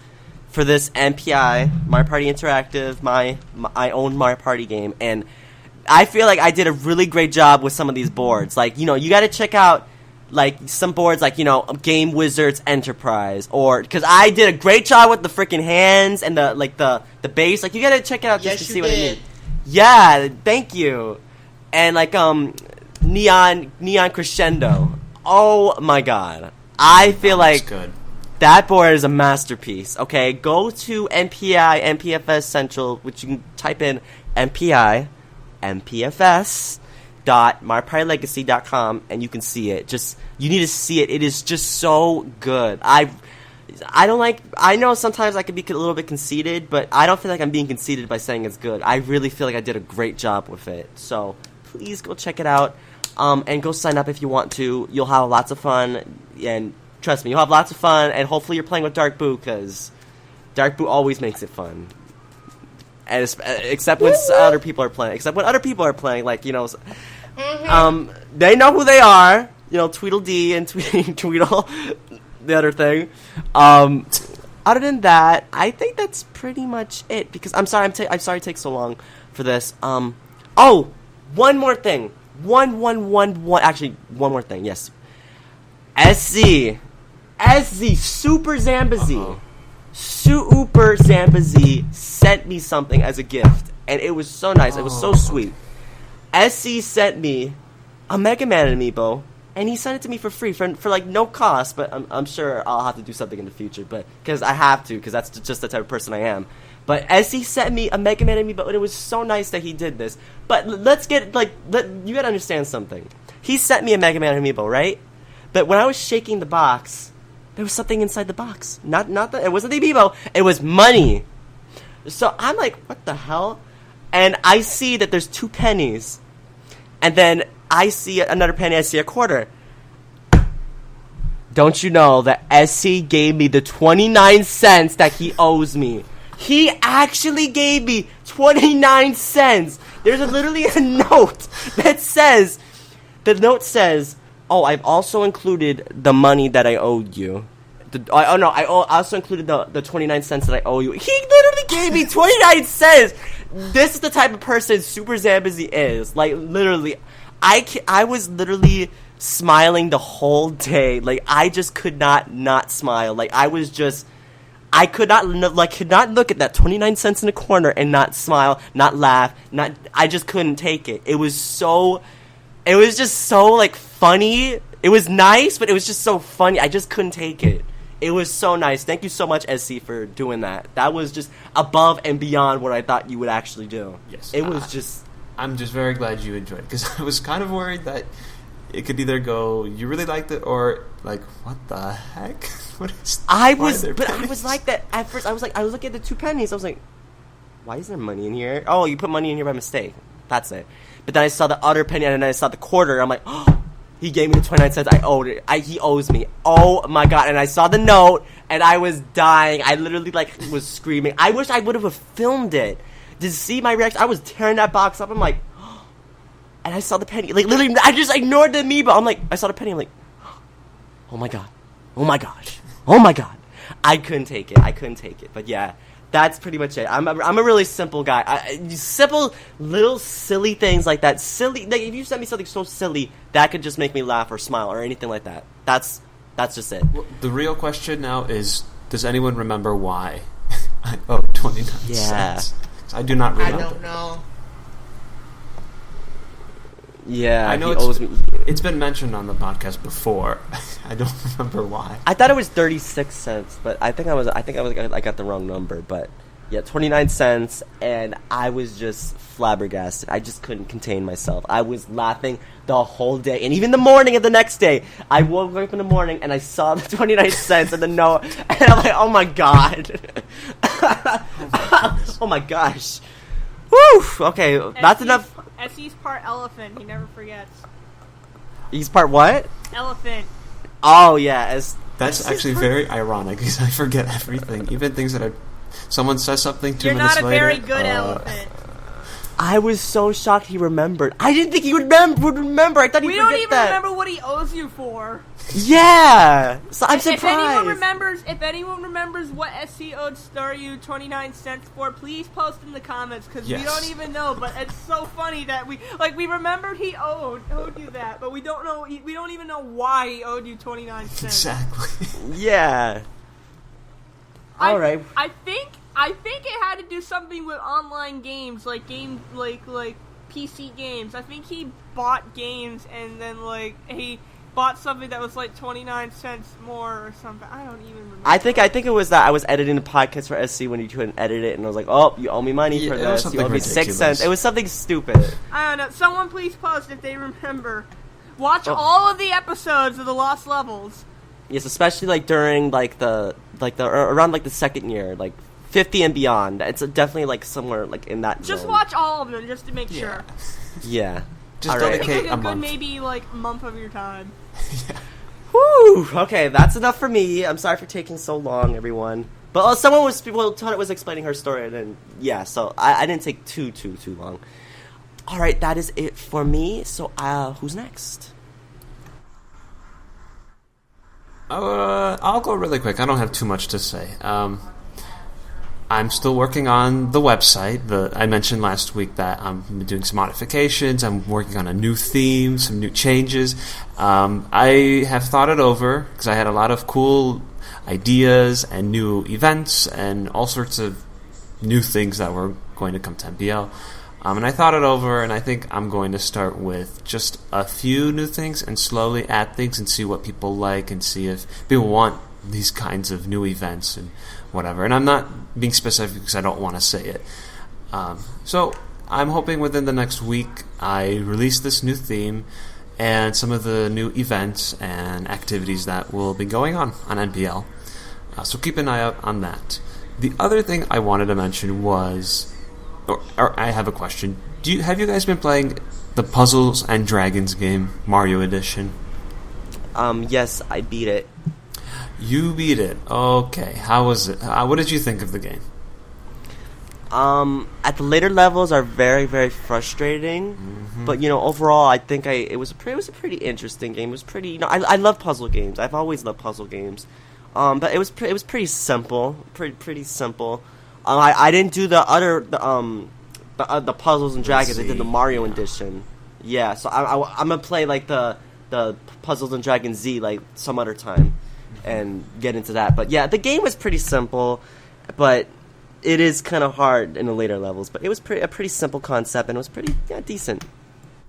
for this MPI, Mario Party Interactive, my own Mario Party game, and I feel like I did a really great job with some of these boards. You got to check out some boards Game Wizards Enterprise, or because I did a great job with the freaking hands and the base. You got to check it out just to see what I mean. Yeah, thank you. And Neon Crescendo. Oh my god, I feel good. That board is a masterpiece. Okay, go to MPI MPFS Central, which you can type in MPI MPFS.MarioPartyLegacy.com, and you can see it. You need to see it. It is just so good. I know sometimes I can be a little bit conceited, but I don't feel like I'm being conceited by saying it's good. I really feel like I did a great job with it. So please go check it out, and go sign up if you want to. You'll have lots of fun, and trust me, you'll have lots of fun, and hopefully you're playing with Dark Boo, because Dark Boo always makes it fun. And except when other people are playing. They know who they are. Tweedledee and Tweedle, the other thing. Other than that, I think that's pretty much it. Because I'm sorry it takes so long for this. Oh, one more thing. Actually, one more thing. Yes. SZ, SuperZambezi. Uh-oh. SuperZambezi sent me something as a gift, and it was so nice. It was so sweet. SC sent me a Mega Man amiibo, and he sent it to me for free for no cost. But I'm sure I'll have to do something in the future, but because I have to, because that's just the type of person I am. But SC sent me a Mega Man amiibo, and it was so nice that he did this. But let's get you gotta understand something. He sent me a Mega Man amiibo, right? But when I was shaking the box, there was something inside the box. It wasn't the amiibo. It was money. So I'm like, what the hell? And I see that there's 2 pennies. And then I see another penny. I see a quarter. Don't you know that SC gave me the 29 cents that he owes me? He actually gave me 29 cents. There's literally a note that says, oh, I've also included the money that I owed you. I also included the 29 cents that I owe you. He literally gave me 29 cents. This is the type of person SuperZambezi is. Literally, I was literally smiling the whole day. I just could not smile. I could not look at that 29 cents in the corner and not smile, not laugh, I just couldn't take it. It was just so funny. It was nice, but it was just so funny. I just couldn't take it. It was so nice. Thank you so much, SC, for doing that. That was just above and beyond what I thought you would actually do. Yes. It was just... I'm just very glad you enjoyed it, because I was kind of worried that it could either go, you really liked it, or, what the heck? I was like that. At first, I was looking at the 2 pennies. I was like, why is there money in here? Oh, you put money in here by mistake. That's it. But then I saw the other penny, and then I saw the quarter. I'm like, oh, he gave me the 29 cents. I owed it. He owes me. Oh my god. And I saw the note, and I was dying. I literally was screaming. I wish I would have filmed it. Did you see my reaction? I was tearing that box up. I'm like, oh. And I saw the penny. Literally, I just ignored the amiibo. I'm like, I saw the penny. I'm like, oh my god. Oh my gosh. Oh my god. I couldn't take it. But yeah. That's pretty much it. I'm a really simple guy. Simple little silly things like that. Silly. If you send me something so silly, that could just make me laugh or smile or anything like that. That's just it. Well, the real question now is, does anyone remember why I owe 29 cents? I do not remember. I don't know. Yeah, I know he owes me. It's been mentioned on the podcast before. I don't remember why. I thought it was 36 cents, but I think I got the wrong number. But Yeah, 29 cents, and I was just flabbergasted. I just couldn't contain myself. I was laughing the whole day, and even the morning of the next day. I woke up in the morning, and I saw the 29 cents and the note, and I'm like, oh my god. Oh my gosh. Woo! Okay, that's enough. SE's part elephant, he never forgets. He's part what? Elephant. Oh, yeah. That's actually very ironic, because I forget everything. Even things that someone says something 2 You're minutes not a later. very good elephant. I was so shocked he remembered. I didn't think he would remember. I thought he'd We forget don't even that. remember what he owes you for. Yeah! So I'm surprised. If anyone remembers what SC owed Staryu 29 cents for, please post in the comments, because we don't even know. But it's so funny that we remembered he owed you that, but we don't even know why he owed you 29 cents. Exactly. Yeah. All right. I think it had to do something with online games, like PC games. I think he bought games and then he bought something that was 29 cents more or something. I don't even remember. I think it was that I was editing the podcast for SC when you couldn't edit it, and I was like, "Oh, you owe me money for this. You owe me 6 cents." It was something stupid. I don't know. Someone please post if they remember. Watch all of the episodes of the Lost Levels. Yes, especially during around the second year, 50 and beyond. It's definitely somewhere in that. Just zone. watch all of them just to make sure. Yeah. Just All right. dedicate a a good month. maybe month of your time. Whew. Okay, that's enough for me. I'm sorry for taking so long, everyone. But Toadette was explaining her story, and then so I didn't take too long. All right, that is it for me. So who's next? I'll go really quick. I don't have too much to say. I'm still working on the website. I mentioned last week that I'm doing some modifications. I'm working on a new theme, some new changes. I have thought it over because I had a lot of cool ideas and new events and all sorts of new things that were going to come to MBL. And I thought it over, and I think I'm going to start with just a few new things and slowly add things and see what people like and see if people want these kinds of new events and whatever. And I'm not being specific because I don't want to say it. So I'm hoping within the next week I release this new theme and some of the new events and activities that will be going on NBL. So keep an eye out on that. The other thing I wanted to mention was, or I have a question. Have you guys been playing the Puzzles and Dragons game, Mario Edition? Yes, I beat it. You beat it. Okay. How was it? What did you think of the game? At the later levels are very, very frustrating, but overall, I think it was a pretty interesting game. It was pretty. I love puzzle games. I've always loved puzzle games. But it was pretty simple. Pretty simple. I didn't do the Puzzles and Dragons. I did the Mario edition. Yeah, so I'm gonna play the Puzzles and Dragons Z some other time and get into that. But yeah, the game was pretty simple, but it is kind of hard in the later levels. But it was a pretty simple concept, and it was pretty decent.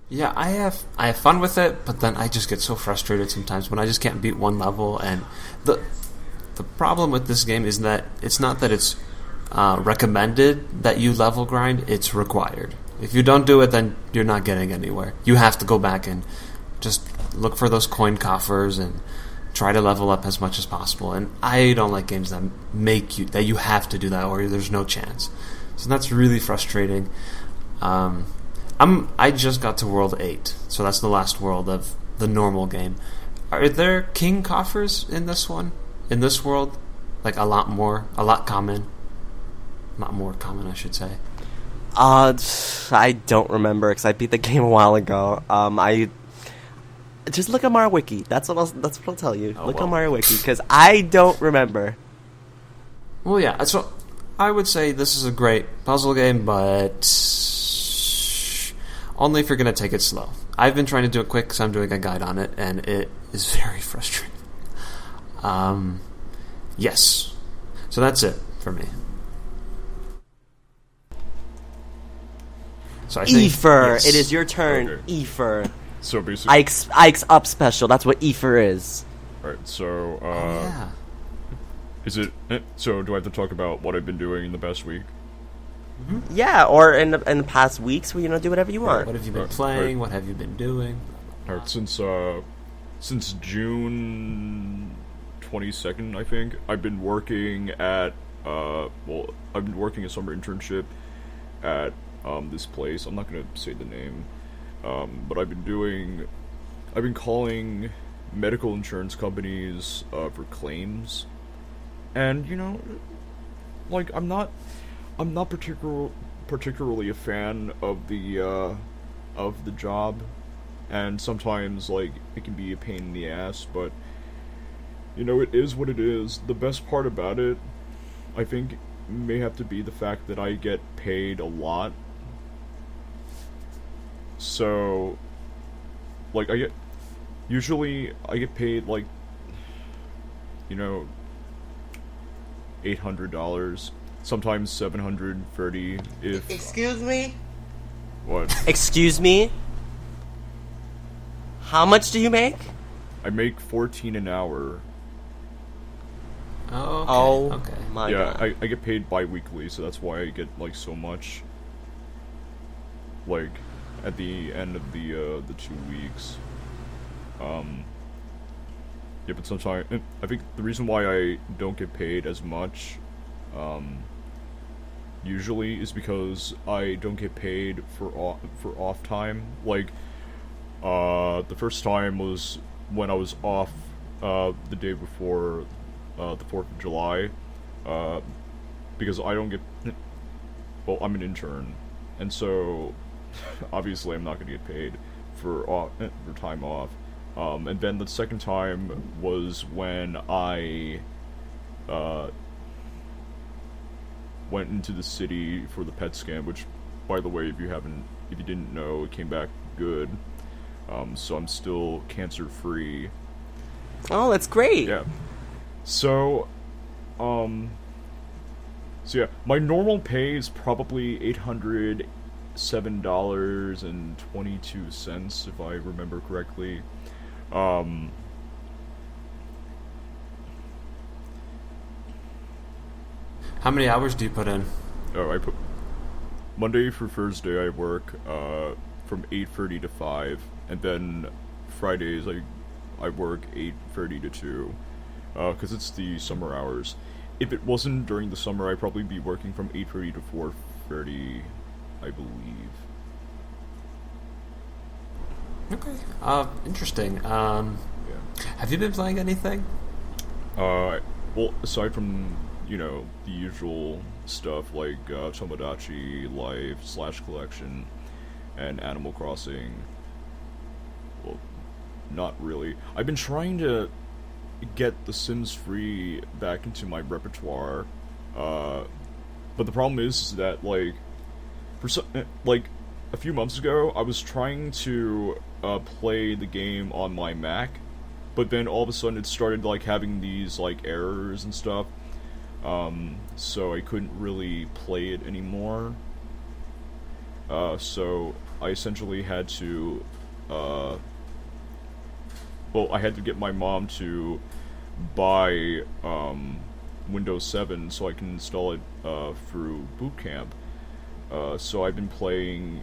Yeah, I have fun with it, but then I just get so frustrated sometimes when I just can't beat one level. And the problem with this game is that it's not that it's recommended that you level grind, it's required. If you don't do it, then you're not getting anywhere. You have to go back and just look for those coin coffers and try to level up as much as possible. And I don't like games that that you have to do that or there's no chance. So that's really frustrating. I just got to World 8, so that's the last world of the normal game. Are there king coffers in this one? In this world? A lot more common, I should say. I don't remember because I beat the game a while ago. I just look at Mario Wiki. That's what I'll tell you. Look at Mario Wiki because I don't remember. Well, yeah. So I would say this is a great puzzle game, but only if you're going to take it slow. I've been trying to do it quick because I'm doing a guide on it, and it is very frustrating. Yes. So that's it for me. So I think, Efer, yes. it is your turn. Okay. Efer. So basically, Ike's up special. That's what Efer is. alright, so, Yeah. is it, so do I have to talk about what I've been doing in the past week? Yeah, or in the past weeks, we do whatever you want. What have you been playing? What have you been doing? Alright, since June 22nd, I think, I've been working at I've been working a summer internship at this place. I'm not gonna say the name, but I've been calling medical insurance companies for claims, and like I'm not particularly a fan of the job, and sometimes like it can be a pain in the ass, but it is what it is. The best part about it, I think, may have to be the fact that I get paid a lot. So, like, usually I get paid, like, $800, sometimes $730 if... Excuse me? What? Excuse me? How much do you make? I make $14 an hour. Oh, okay. My Yeah, God. I get paid bi-weekly, so that's why I get, like, so much. Like, at the end of the 2 weeks. Yeah, but sometimes, I think the reason why I don't get paid as much, usually is because I don't get paid for off time. Like, the first time was when I was off, the day before, the 4th of July, because I don't get, well, I'm an intern, and so, obviously I'm not gonna get paid for time off. And then the second time was when I went into the city for the PET scan, which, by the way, if you didn't know, it came back good. So I'm still cancer free. Oh, that's great. Yeah. So yeah, my normal pay is probably $807.22, if I remember correctly. How many hours do you put in? Oh, I put Monday through Thursday I work from 8:30 to 5, and then Fridays I work 8:30 to 2, because it's the summer hours. If it wasn't during the summer, I'd probably be working from 8:30 to 4:30, I believe. Okay. Interesting. Yeah. Have you been playing anything? Well, aside from, the usual stuff like Tomodachi Life / Collection and Animal Crossing, well, not really. I've been trying to get The Sims 3 back into my repertoire, but the problem is that, like, a few months ago, I was trying to play the game on my Mac, but then all of a sudden it started, like, having these, like, errors and stuff, so I couldn't really play it anymore. So I essentially had to, I had to get my mom to buy Windows 7 so I can install it through Boot Camp. So I've been playing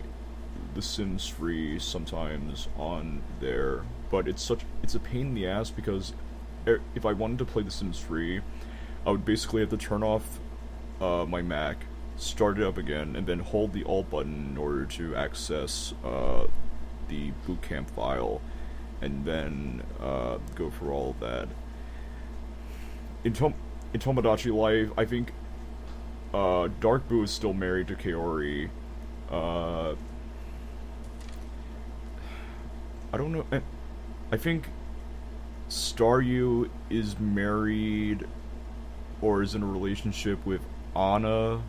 The Sims 3 sometimes on there, but it's a pain in the ass because if I wanted to play The Sims 3, I would basically have to turn off my Mac, start it up again, and then hold the Alt button in order to access the Boot Camp file, and then go through all of that. In Tomodachi Life, I think Dark Boo is still married to Kaori. I don't know. I think Staryu is married or is in a relationship with Anna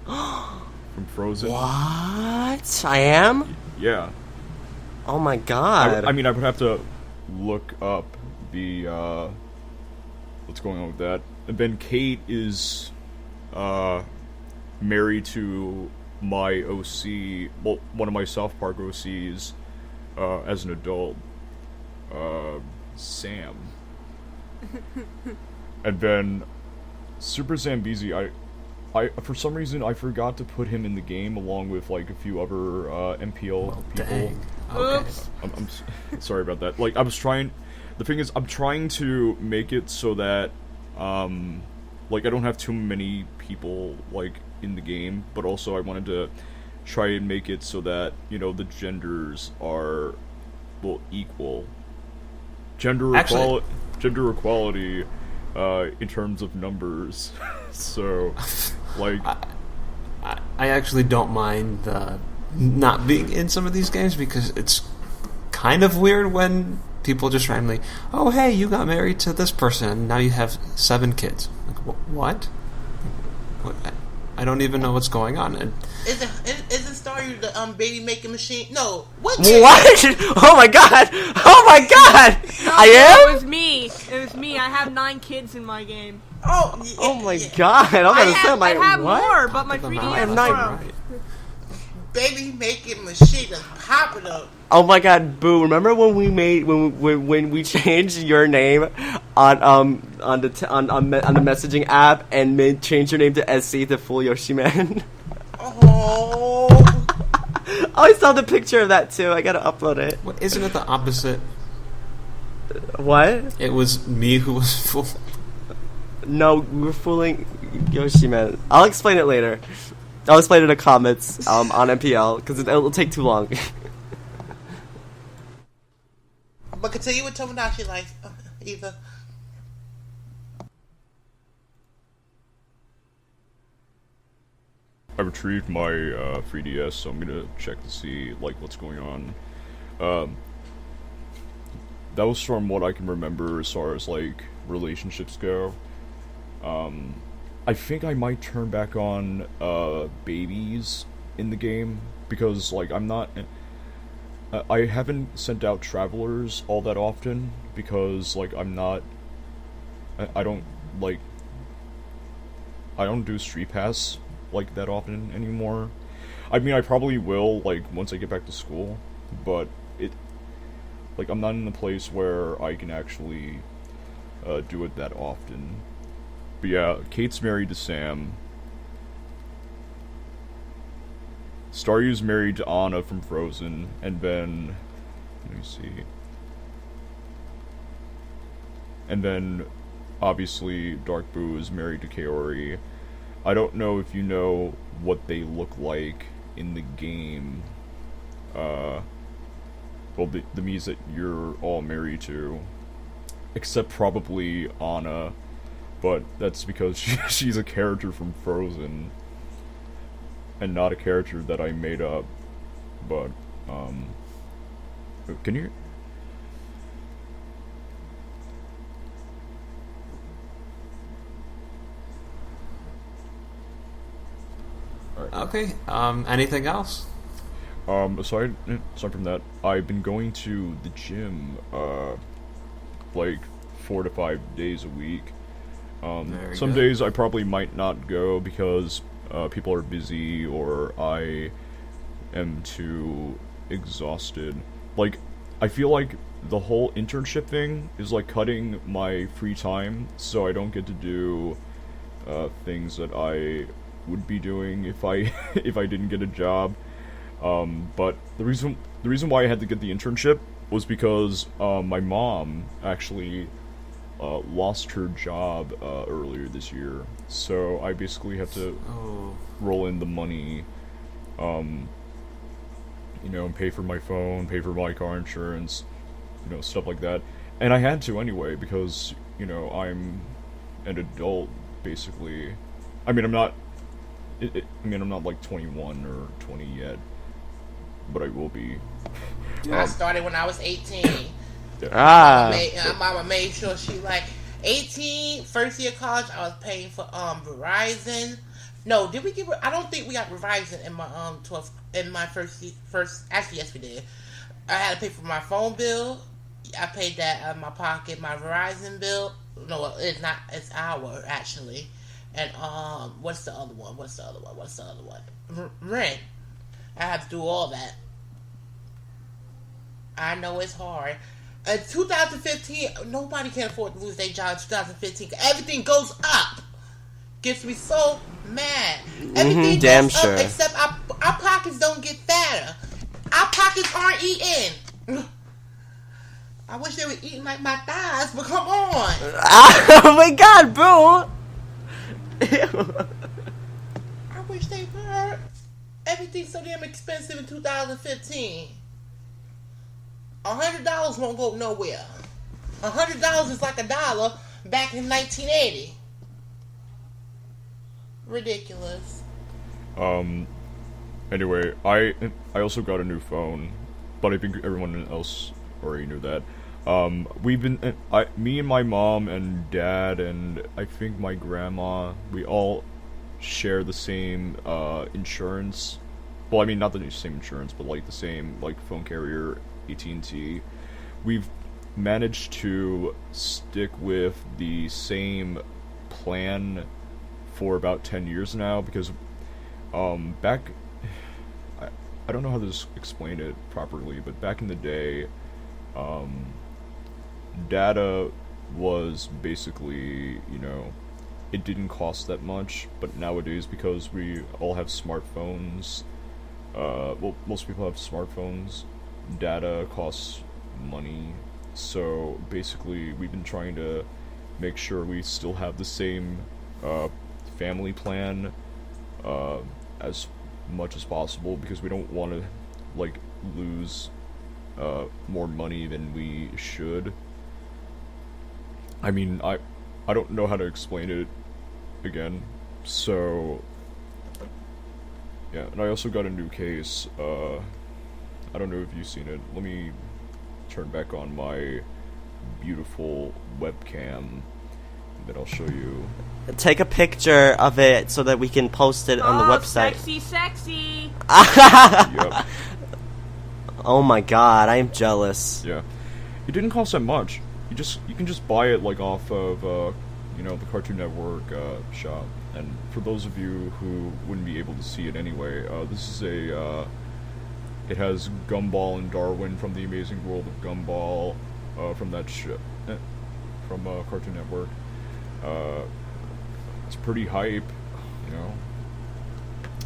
from Frozen. What? I am? Yeah. Oh my God. I mean, I would have to look up the what's going on with that. And then Kate is married to my OC, well, one of my South Park OCs, as an adult, Sam. And then SuperZambezi, for some reason I forgot to put him in the game along with like a few other MPL people. Dang. Okay. Oops. I'm sorry about that. Like the thing is I'm trying to make it so that like I don't have too many people like in the game, but also I wanted to try and make it so that, you know, the genders are equal. Gender equality in terms of numbers. So like I actually don't mind not being in some of these games because it's kind of weird when people just randomly, oh hey, you got married to this person and now you have 7 kids. Like, what? I don't even know what's going on. And Isn't Staryu the baby making machine? No. What? Oh my god! Oh my god! No, I am? It was me. It was me. I have 9 kids in my game. Oh my god! I'm gonna say, I have what? more, but my I 3DS am is not broke. Baby making machine is popping up. Oh my god, Boo! Remember when we made when we changed your name on the messaging app and changed your name to SC to fool Yoshiman? Oh. I saw the picture of that too. I gotta upload it. what, isn't it the opposite? What? It was me who was fooled. No, we were fooling Yoshiman. I'll explain it later. I'll explain it in the comments on MPL because it'll take too long. But continue with Tomodachi Life, Eva. I retrieved my 3DS, so I'm gonna check to see like what's going on. That was from what I can remember as far as like relationships go. I think I might turn back on babies in the game because like I haven't sent out travelers all that often because like I don't do Street Pass like that often anymore. I mean, I probably will like once I get back to school, but I'm not in a place where I can actually do it that often. But yeah, Kate's married to Sam. Staryu's married to Anna from Frozen, and then let me see. And then obviously Dark Boo is married to Kaori. I don't know if you know what they look like in the game. Well, the Miis that you're all married to, except probably Anna, but that's because she's a character from Frozen, and not a character that I made up. But can you? Okay, anything else? Aside from that, I've been going to the gym, like 4 to 5 days a week. Some days I probably might not go because people are busy or I am too exhausted. Like, I feel like the whole internship thing is like cutting my free time, so I don't get to do things that I would be doing if I if I didn't get a job. But the reason why I had to get the internship was because my mom actually lost her job earlier this year, so I basically have to roll in the money, pay for my phone, pay for my car insurance, stuff like that. And I had to anyway because I'm an adult basically. I mean, I'm not like 21 or 20 yet, but I will be. I started when I was 18. Ah. My mama made sure she like 18, first year of college. I was paying for Verizon. No, did we get? I don't think we got Verizon in my 12th in my first. Actually, yes, we did. I had to pay for my phone bill. I paid that out of my pocket. My Verizon bill. No, it's not. It's our actually. And what's the other one? Rent. I have to do all that. I know it's hard. 2015, nobody can afford to lose their job in 2015. Everything goes up. gets me so mad. Everything damn goes sure. up except our pockets don't get fatter. Our pockets aren't eating. I wish they were eating like my thighs, but come on. Oh my god, bro! I wish they were. Everything's so damn expensive in 2015. $100 won't go nowhere. $100 is like $1 back in 1980. Ridiculous. Anyway, I also got a new phone, but I think everyone else already knew that. We've been, me and my mom and dad and I think my grandma, we all share the same, insurance. Well, I mean, not the same insurance, but like the same, like, phone carrier, AT&T. We've managed to stick with the same plan for about 10 years now, because, back, I don't know how to explain it properly, but back in the day, data was basically, you know, it didn't cost that much, but nowadays, because we all have smartphones, well, most people have smartphones, data costs money, so basically we've been trying to make sure we still have the same, family plan, as much as possible, because we don't want to, like, lose, more money than we should. I mean, I don't know how to explain it again, so, yeah, and I also got a new case. I don't know if you've seen it. Let me turn back on my beautiful webcam, and then I'll show you. Take a picture of it so that we can post it on the website. Sexy. Yep. Oh my god, I am jealous. Yeah. It didn't cost that much. You can just buy it, like, off of, you know, the Cartoon Network, shop. And for those of you who wouldn't be able to see it anyway, this is a, it has Gumball and Darwin from The Amazing World of Gumball, from that show, from, Cartoon Network. It's pretty hype, you know.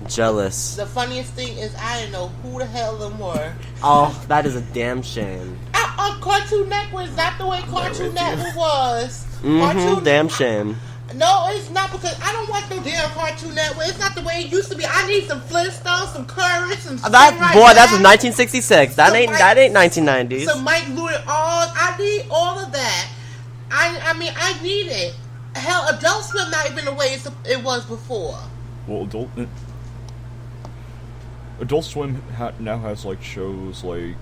Jealous. The funniest thing is I didn't know who the hell them were. Oh, that is a damn shame. On Cartoon Network is not the way Cartoon Network was. Damn shame. No, it's not, because I don't watch no damn Cartoon Network. It's not the way it used to be. I need some Flintstones, some Courage, some That Samurai boy, that's Jack, 1966. That ain't 1990s. some Mike Lewis. I need all of that. I mean, I need it. Hell, Adult Swim not even the way it was before. Well, Adult Swim now has, like, shows like,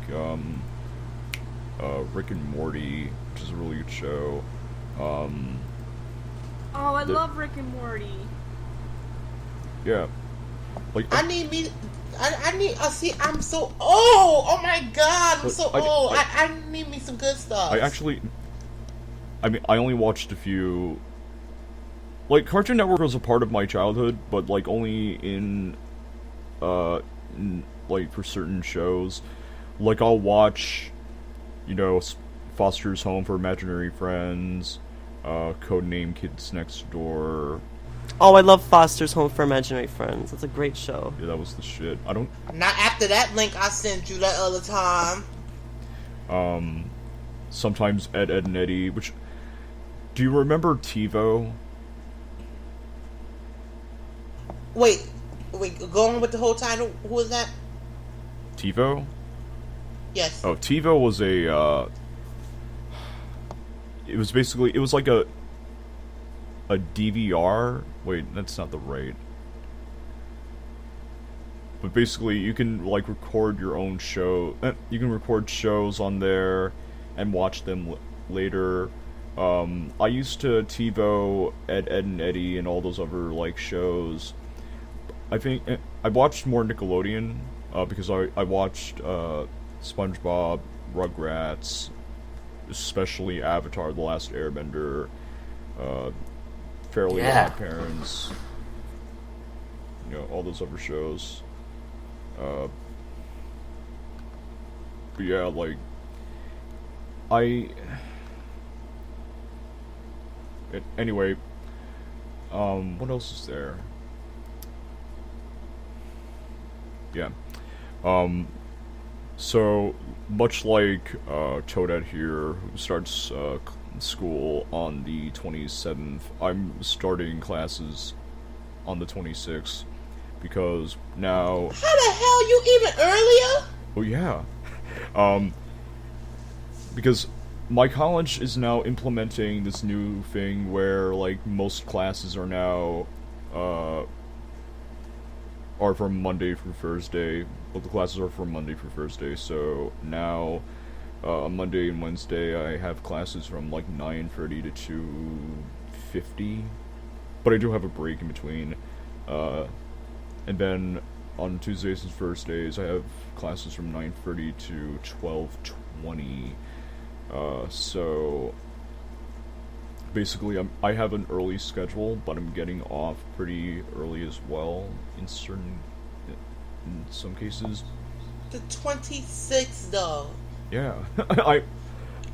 Rick and Morty, which is a really good show. I love Rick and Morty. Yeah. Like, I need, see, I'm so old. Oh my god, I'm so old. I need me some good stuff. I mean, I only watched a few. Like, Cartoon Network was a part of my childhood, but, like, only in, like, for certain shows. Like, I'll watch, you know, Foster's Home for Imaginary Friends, Codename Kids Next Door. Oh, I love Foster's Home for Imaginary Friends. That's a great show. Yeah, that was the shit. Not after that link I sent you that other time. Sometimes Ed, and Eddie, which... Do you remember TiVo? Wait, go on with the whole title. Who was that? TiVo? Yes. Oh, TiVo was a, it was basically, it was like a DVR. Wait, that's not the right. But basically, you can, like, record your own show. You can record shows on there and watch them later. I used to TiVo Ed, and Eddie and all those other, like, shows. I think I watched more Nickelodeon because I watched SpongeBob, Rugrats, especially Avatar: The Last Airbender, Fairly Odd Parents, you know, all those other shows. But yeah, like, anyway, What else is there? Yeah. So, much like Toadette here, who starts school on the 27th, I'm starting classes on the 26th, because now... How the hell you even earlier? Oh, yeah. Because my college is now implementing this new thing where, like, most classes are now, are from Monday through Thursday. Well, the classes are from Monday through Thursday, so now, on Monday and Wednesday, I have classes from, like, 9:30 to 2:50, but I do have a break in between, and then on Tuesdays and Thursdays, I have classes from 9:30 to 12:20, so basically I have an early schedule, but I'm getting off pretty early as well in some cases. The 26th, though. Yeah. You know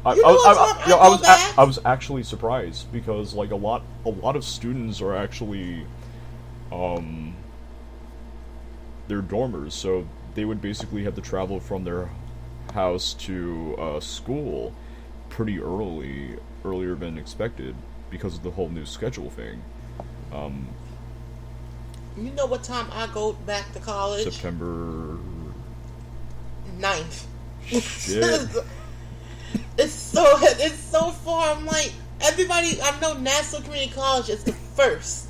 what time I go back? I was actually surprised because like a lot of students are actually they're dormers, so they would basically have to travel from their house to school pretty earlier than expected because of the whole new schedule thing. You know what time I go back to college? September 9th. Shit. It's so far. I'm like, everybody, I know Nassau Community College is the 1st.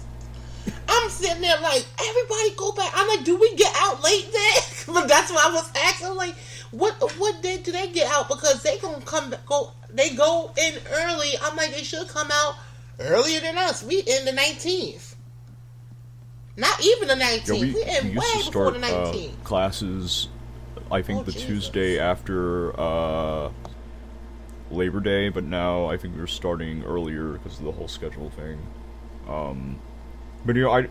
I'm sitting there like, everybody go back. I'm like, do we get out late then? But that's what I was asking. I'm like, what day do they get out? Because they gonna they go in early. I'm like, they should come out earlier than us. We in the 19th. Not even the 19th. Yeah, we in used way to before start the 19th. classes, I think the Jesus. Tuesday after Labor Day, but now I think we're starting earlier because of the whole schedule thing. But you know,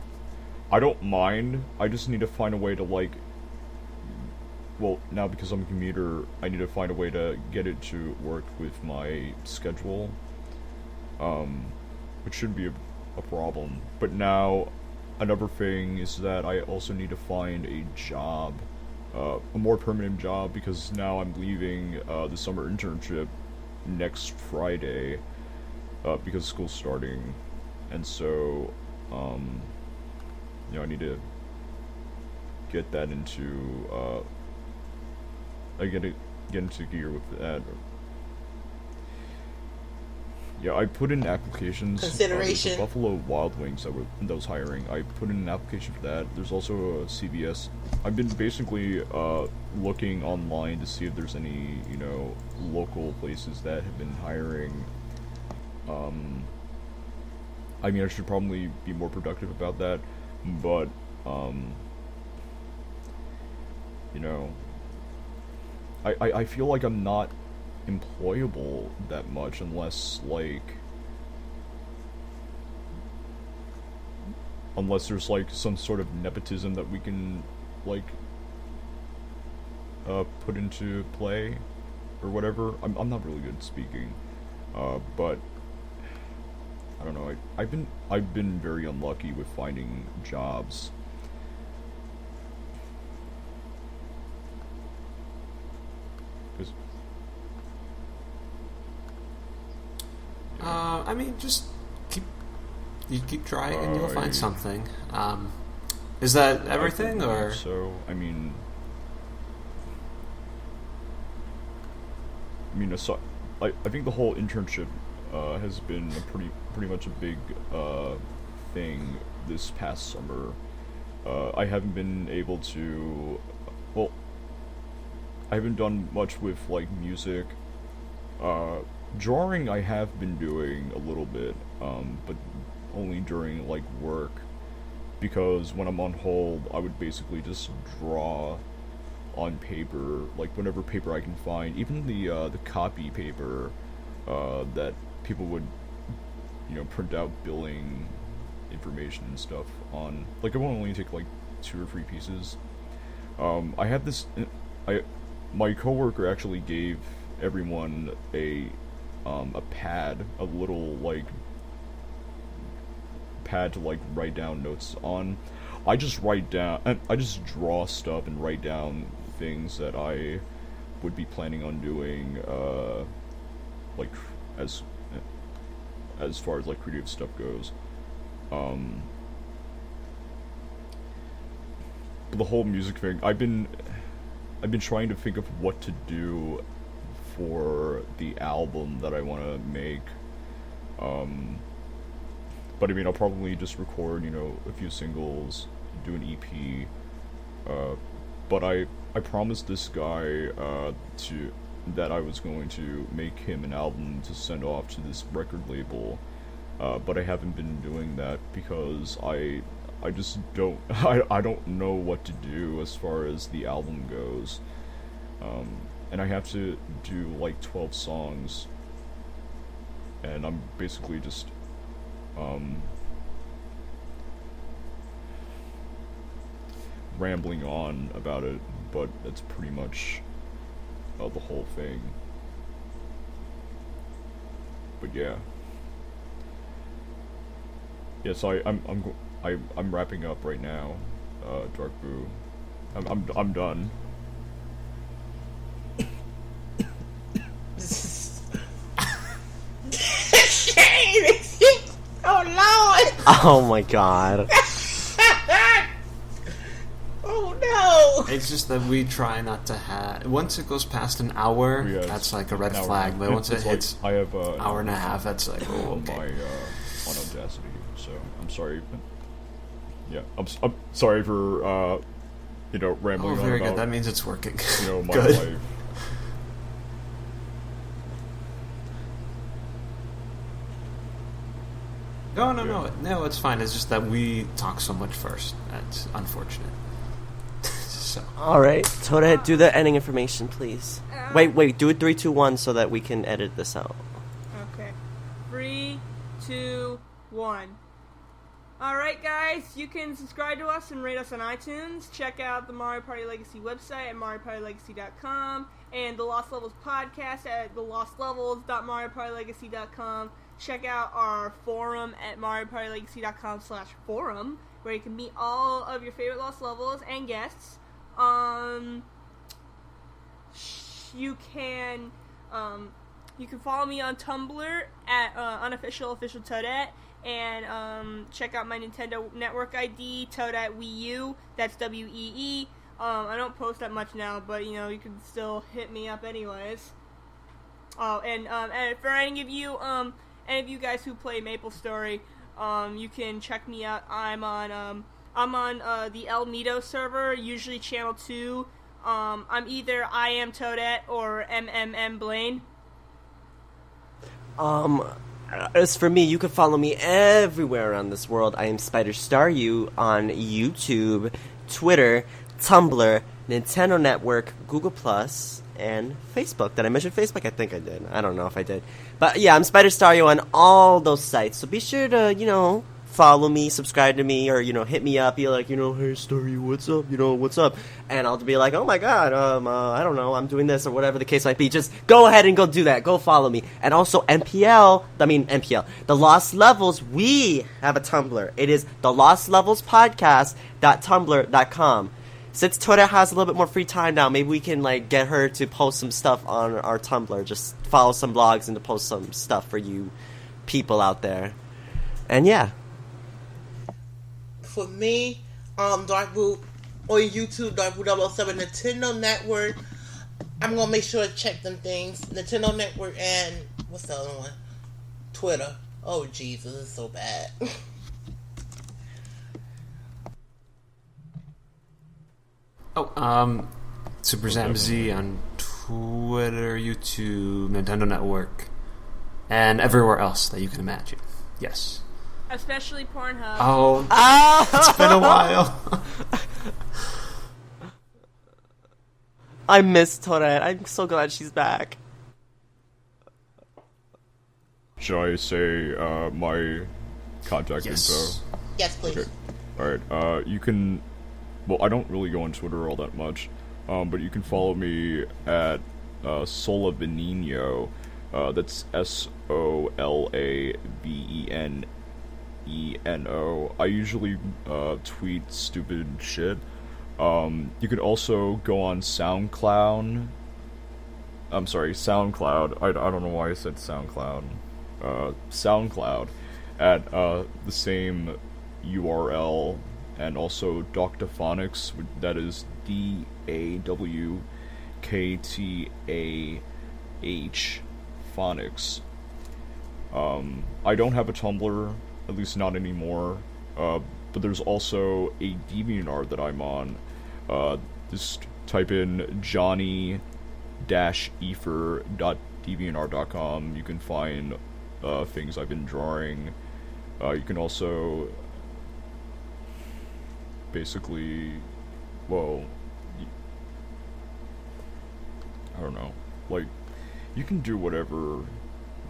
I don't mind. I just need to find a way to like. Well, now because I'm a commuter, I need to find a way to get it to work with my schedule, which shouldn't be a problem. But now, another thing is that I also need to find a job, a more permanent job, because now I'm leaving the summer internship next Friday, because school's starting, and so, you know, I need to get that into, I get into gear with that. Yeah, I put in applications. Consideration. The Buffalo Wild Wings that was hiring. I put in an application for that. There's also a CVS. I've been basically looking online to see if there's any, you know, local places that have been hiring. I mean, I should probably be more productive about that, but you know, I feel like I'm not employable that much unless there's like some sort of nepotism that we can like put into play or whatever. I'm not really good at speaking, but I don't know. I've been very unlucky with finding jobs. I mean, just keep trying and you'll find something. Is that everything, or? So, I mean, I think the whole internship has been pretty much a big thing this past summer. I haven't been able to, well, I haven't done much with like music. Drawing I have been doing a little bit, but only during like work, because when I'm on hold I would basically just draw on paper, like whatever paper I can find, even the copy paper that people would, you know, print out billing information and stuff on. Like it won't only take like 2 or 3 pieces. I had this, my coworker actually gave everyone a pad, a little like pad to like write down notes on. I just draw stuff and write down things that I would be planning on doing, like as far as like creative stuff goes. The whole music thing, I've been trying to think of what to do for the album that I want to make. But I mean, I'll probably just record, a few singles, do an EP. But I promised this guy that I was going to make him an album to send off to this record label. But I haven't been doing that because I just don't I don't know what to do as far as the album goes. And I have to do like 12 songs, and I'm basically just rambling on about it, but that's pretty much the whole thing. But yeah. Yes, I'm wrapping up right now, Dark Boo. I'm done. Oh Lord! Oh my god. Oh no! It's just that we try not to have. Once it goes past an hour, that's like a red flag. But once it hits I have hour and a half, that's like, oh, okay. On Audacity, so I'm sorry. Yeah, I'm sorry for rambling on very about, good. That means it's working. My good. life. No, it's fine. It's just that we talk so much first. That's unfortunate. So. Alright, Toadette, do the ending information, please. Wait, do it 3, 2, 1 so that we can edit this out. Okay. 3, 2, 1. Alright guys, you can subscribe to us and rate us on iTunes. Check out the Mario Party Legacy website at MarioPartyLegacy.com and the Lost Levels podcast at thelostlevels.MarioPartyLegacy.com. Check out our forum at MarioPartyLegacy.com/forum, where you can meet all of your favorite Lost Levels and guests. You can follow me on Tumblr at official Toadette, and check out my Nintendo Network ID, Toadette Wii U. That's WEE. I don't post that much now, but you can still hit me up anyways. Oh, and for any of you guys who play MapleStory, you can check me out. I'm on the El Nido server, usually channel 2. I'm either I am Toadette or MMM Blaine. As for me, you can follow me everywhere around this world. I am SpiderStaryu on YouTube, Twitter, Tumblr, Nintendo Network, Google+, and Facebook. Did I mention Facebook? I think I did. I don't know if I did. But yeah, I'm SpiderStaryu on all those sites. So be sure to, follow me, subscribe to me, or, hit me up. Be like, hey, Staryu, what's up? What's up? And I'll be like, oh my god, I don't know, I'm doing this, or whatever the case might be. Just go ahead and go do that. Go follow me. And also NPL, The Lost Levels, we have a Tumblr. It is thelostlevelspodcast.tumblr.com. Since Toadette has a little bit more free time now, maybe we can get her to post some stuff on our Tumblr. Just follow some blogs and to post some stuff for you people out there. And yeah. For me, Dark Boo on YouTube, Dark Boo 007, Nintendo Network. I'm gonna make sure to check them things. Nintendo Network and what's the other one? Twitter. Oh Jesus, it's so bad. SuperZambezi on Twitter, YouTube, Nintendo Network, and everywhere else that you can imagine. Yes. Especially Pornhub. Oh, it's been a while. I miss Toadette. I'm so glad she's back. Should I say my contact info? Yes, please. Okay. Alright, you can... Well, I don't really go on Twitter all that much, but you can follow me at Solavenino. That's SOLAVENENO. SpiderStaryu. I usually tweet stupid shit. You could also go on SoundCloud. I'm sorry, SoundCloud. I don't know why I said SoundCloud. SoundCloud at the same URL, and also Doctaphonics, that is DAWKTAH Phonics. I don't have a Tumblr, at least not anymore, but there's also a DeviantArt that I'm on. Just type in johnny-efer.deviantart.com. You can find things I've been drawing. You can also basically, well, I don't know, like, you can do whatever.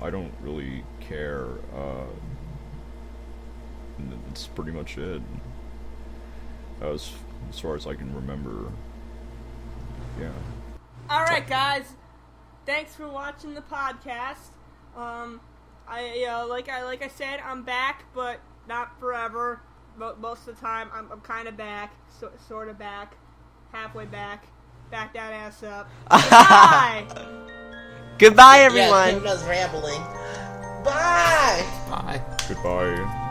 I don't really care. And that's pretty much it. As far as I can remember. Yeah. Alright, guys. Thanks for watching the podcast. Like I said, I'm back, but not forever. Most of the time, I'm kind of back, sort of back, halfway back. Back that ass up. Goodbye. Goodbye, everyone. Yeah, Kim does rambling. Bye. Bye. Goodbye.